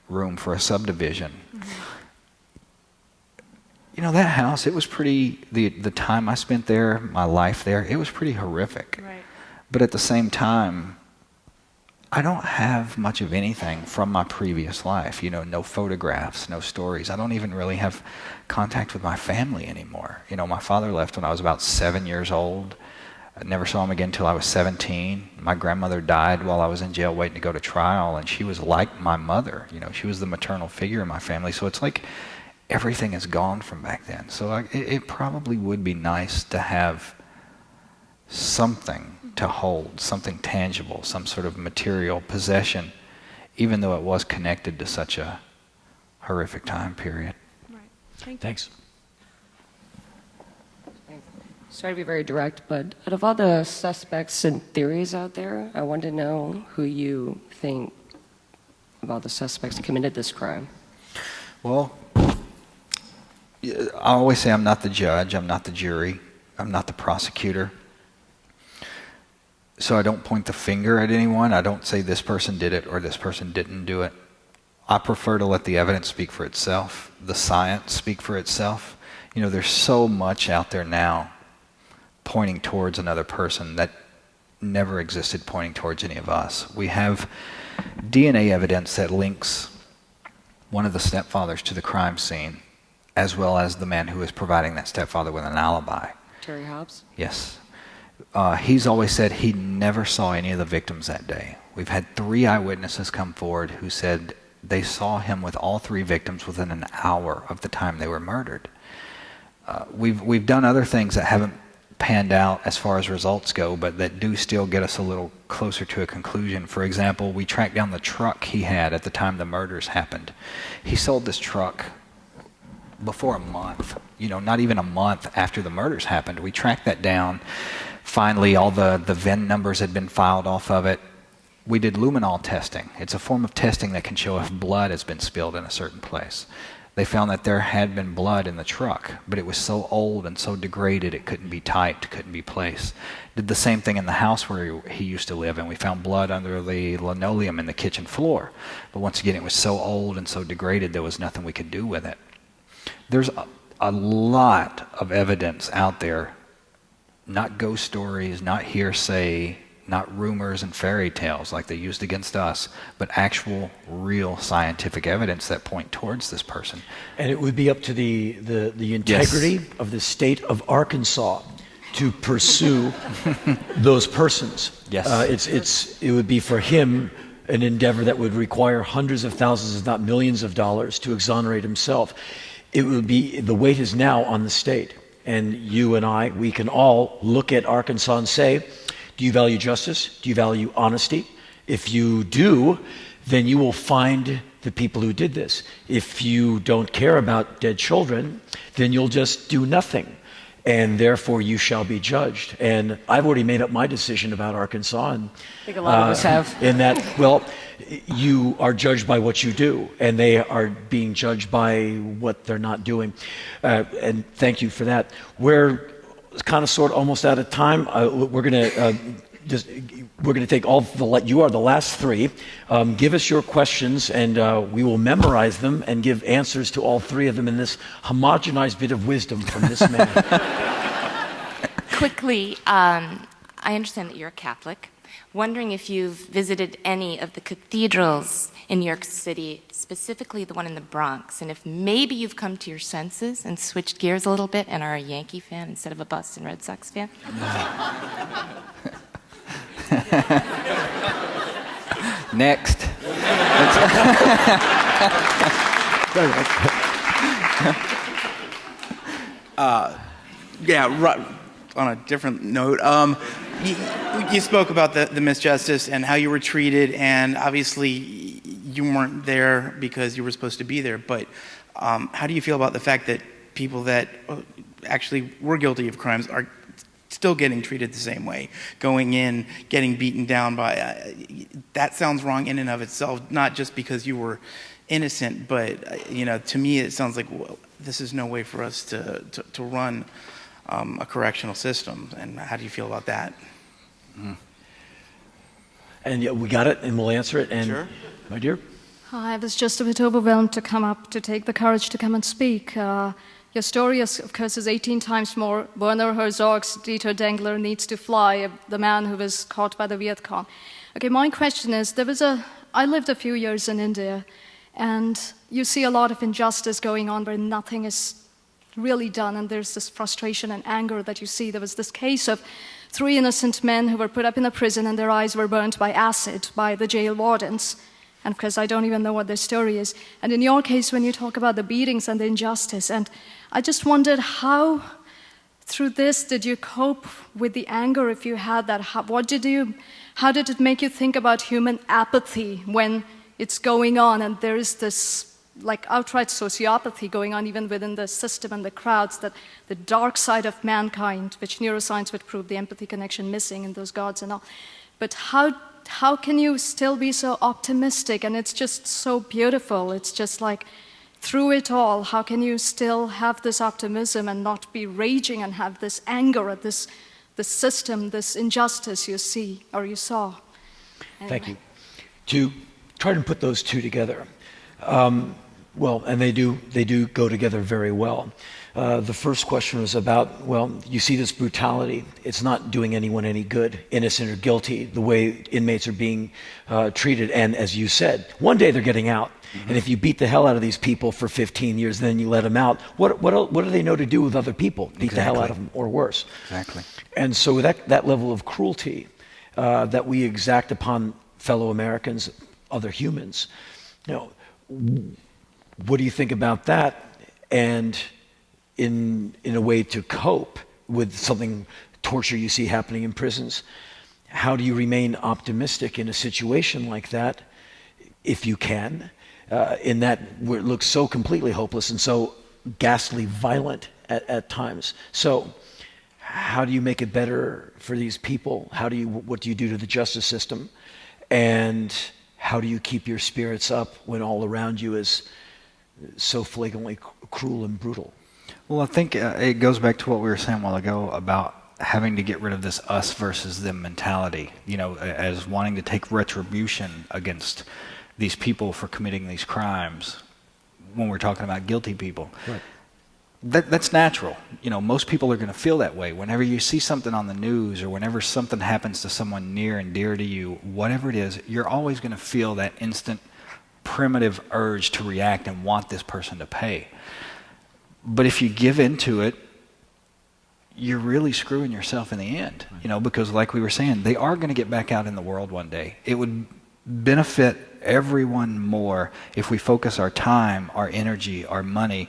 room for a subdivision. That house, it was pretty, the time I spent there, my life there, it was pretty horrific. Right. But at the same time, I don't have much of anything from my previous life. No photographs, no stories. I don't even really have contact with my family anymore. My father left when I was about 7 years old. I never saw him again until I was 17. My grandmother died while I was in jail waiting to go to trial, and she was like my mother. She was the maternal figure in my family. So it's like everything is gone from back then. So it probably would be nice to have something to hold, something tangible, some sort of material possession, even though it was connected to such a horrific time period. Right. Thank you. Thanks. Sorry to be very direct, but out of all the suspects and theories out there, I want to know who you think about the suspects committed this crime. Well, I always say I'm not the judge, I'm not the jury, I'm not the prosecutor. So I don't point the finger at anyone. I don't say this person did it or this person didn't do it. I prefer to let the evidence speak for itself, the science speak for itself. There's so much out there now pointing towards another person that never existed pointing towards any of us. We have DNA evidence that links one of the stepfathers to the crime scene, as well as the man who is providing that stepfather with an alibi. Terry Hobbs? Yes. He's always said he never saw any of the victims that day. We've had 3 eyewitnesses come forward who said they saw him with all 3 victims within an hour of the time they were murdered. We've done other things that haven't panned out as far as results go, but that do still get us a little closer to a conclusion. For example, we tracked down the truck he had at the time the murders happened. He sold this truck before a month, not even a month after the murders happened. We tracked that down. Finally, all the VIN numbers had been filed off of it. We did luminol testing. It's a form of testing that can show if blood has been spilled in a certain place. They found that there had been blood in the truck, but it was so old and so degraded it couldn't be typed, couldn't be placed. Did the same thing in the house where he used to live, and we found blood under the linoleum in the kitchen floor. But once again, it was so old and so degraded there was nothing we could do with it. There's a lot of evidence out there, not ghost stories, not hearsay, not rumors and fairy tales like they used against us, but actual, real scientific evidence that point towards this person. And it would be up to the integrity of the state of Arkansas to pursue those persons. Yes. It would be for him an endeavor that would require hundreds of thousands, if not millions of dollars to exonerate himself. It would be, the weight is now on the state. And you and I, we can all look at Arkansas and say, do you value justice? Do you value honesty? If you do, then you will find the people who did this. If you don't care about dead children, then you'll just do nothing. And therefore you shall be judged. And I've already made up my decision about Arkansas. And I think a lot of us have. In that, well, you are judged by what you do, and they are being judged by what they're not doing. And thank you for that. We're kind of sort of almost out of time. We're going to take you are the last three. Give us your questions, and we will memorize them and give answers to all three of them in this homogenized bit of wisdom from this man. Quickly, I understand that you're a Catholic. Wondering if you've visited any of the cathedrals in New York City, specifically the one in the Bronx, and if maybe you've come to your senses and switched gears a little bit and are a Yankee fan instead of a Boston Red Sox fan. Next. On a different note, you spoke about the misjustice and how you were treated, and obviously you weren't there because you were supposed to be there, but how do you feel about the fact that people that actually were guilty of crimes are still getting treated the same way, going in, getting beaten down by, that sounds wrong in and of itself, not just because you were innocent, but to me it sounds like, well, this is no way for us to run a correctional system. And how do you feel about that? And yeah, we got it, and we'll answer it. And sure. My dear? I was just a bit overwhelmed to come up, to take the courage to come and speak. Your story, of course, is 18 times more. Werner Herzog's Dieter Dengler Needs to Fly, the man who was caught by the Viet Cong. Okay, my question is, I lived a few years in India, and you see a lot of injustice going on where nothing is really done, and there's this frustration and anger that you see. There was this case of 3 innocent men who were put up in a prison and their eyes were burnt by acid by the jail wardens. And of course, I don't even know what their story is. And in your case, when you talk about the beatings and the injustice, and I just wondered how, through this, did you cope with the anger if you had that? How did it make you think about human apathy when it's going on and there is this like outright sociopathy going on even within the system and the crowds, that the dark side of mankind, which neuroscience would prove the empathy connection missing in those gods and all. But how can you still be so optimistic? And it's just so beautiful. It's just like, through it all, how can you still have this optimism and not be raging and have this anger at this system, this injustice you see or you saw? Anyway. Thank you. To try to put those two together. Well, and they do go together very well. The first question was about, well, you see this brutality. It's not doing anyone any good, innocent or guilty, the way inmates are being treated. And as you said, one day they're getting out. Mm-hmm. And if you beat the hell out of these people for 15 years, then you let them out, what do they know to do with other people? Beat the hell out of them, or worse. Exactly. And so that level of cruelty that we exact upon fellow Americans, other humans, what do you think about that? And in a way to cope with something, torture you see happening in prisons, how do you remain optimistic in a situation like that, if you can, in that where it looks so completely hopeless and so ghastly violent at times? So how do you make it better for these people? What do you do to the justice system? And how do you keep your spirits up when all around you is so flagrantly cruel and brutal? Well, I think it goes back to what we were saying a while ago about having to get rid of this us versus them mentality, as wanting to take retribution against these people for committing these crimes when we're talking about guilty people. Right. That's natural. You know, most people are going to feel that way. Whenever you see something on the news or whenever something happens to someone near and dear to you, whatever it is, you're always going to feel that instant primitive urge to react and want this person to pay. But if you give into it, you're really screwing yourself in the end, you know, because like we were saying, they are going to get back out in the world one day. It would benefit everyone more if we focus our time, our energy, our money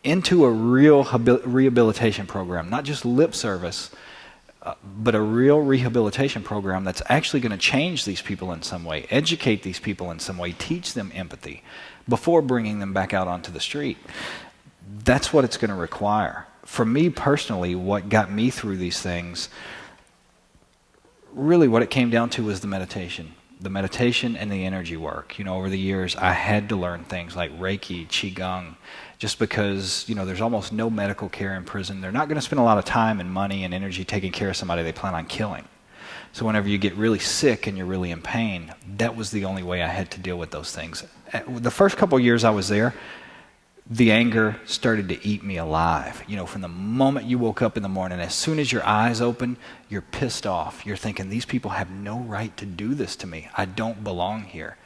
into a real rehabilitation program, not just lip service, but a real rehabilitation program that's actually going to change these people in some way, educate these people in some way, teach them empathy before bringing them back out onto the street. That's what it's going to require. For me personally, what got me through these things, really what it came down to was the meditation and the energy work. You know, over the years, I had to learn things like Reiki, Qigong, just because, you know, there's almost no medical care in prison. They're not going to spend a lot of time and money and energy taking care of somebody they plan on killing. So whenever you get really sick and you're really in pain, that was the only way I had to deal with those things. The first couple of years I was there, the anger started to eat me alive. You know, from the moment you woke up in the morning, as soon as your eyes open, you're pissed off. You're thinking, these people have no right to do this to me. I don't belong here.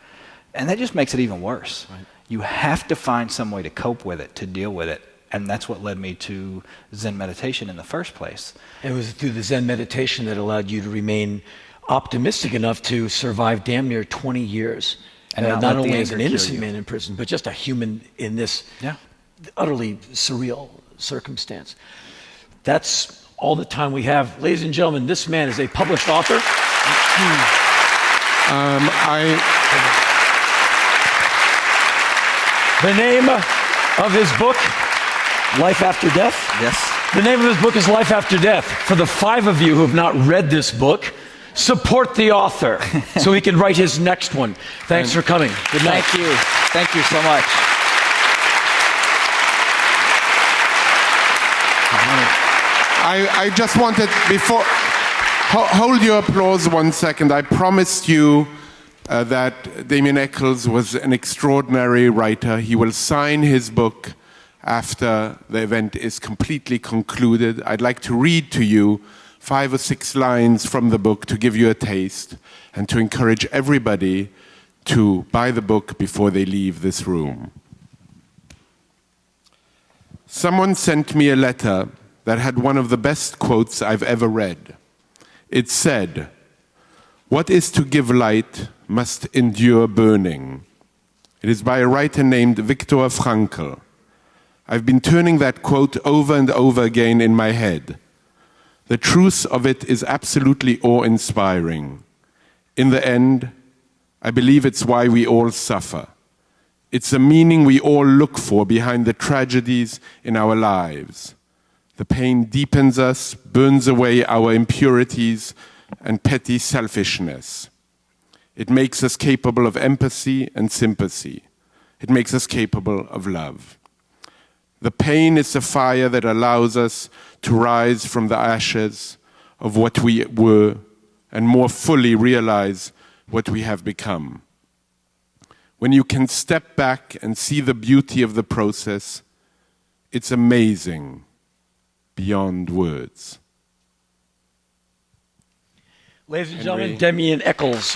And that just makes it even worse. Right. You have to find some way to cope with it, to deal with it. And that's what led me to Zen meditation in the first place. It was through the Zen meditation that allowed you to remain optimistic enough to survive damn near 20 years. And not only as an innocent man in prison, but just a human in this utterly surreal circumstance. That's all the time we have. Ladies and gentlemen, this man is a published author. The name of his book, Life After Death? Yes. The name of his book is Life After Death. For the 5 of you who have not read this book, support the author so he can write his next one. Thanks for coming. Good night. Thank you. Thank you so much. I just wanted, before, hold your applause 1 second. I promised you that Damien Echols was an extraordinary writer. He will sign his book after the event is completely concluded. I'd like to read to you 5 or 6 lines from the book to give you a taste and to encourage everybody to buy the book before they leave this room. Someone sent me a letter that had one of the best quotes I've ever read. It said, "What is to give light must endure burning." It is by a writer named Viktor Frankl. I've been turning that quote over and over again in my head. The truth of it is absolutely awe-inspiring. In the end, I believe it's why we all suffer. It's a meaning we all look for behind the tragedies in our lives. The pain deepens us, burns away our impurities and petty selfishness. It makes us capable of empathy and sympathy. It makes us capable of love. The pain is the fire that allows us to rise from the ashes of what we were and more fully realize what we have become. When you can step back and see the beauty of the process, it's amazing beyond words. Ladies and gentlemen, Damien Echols.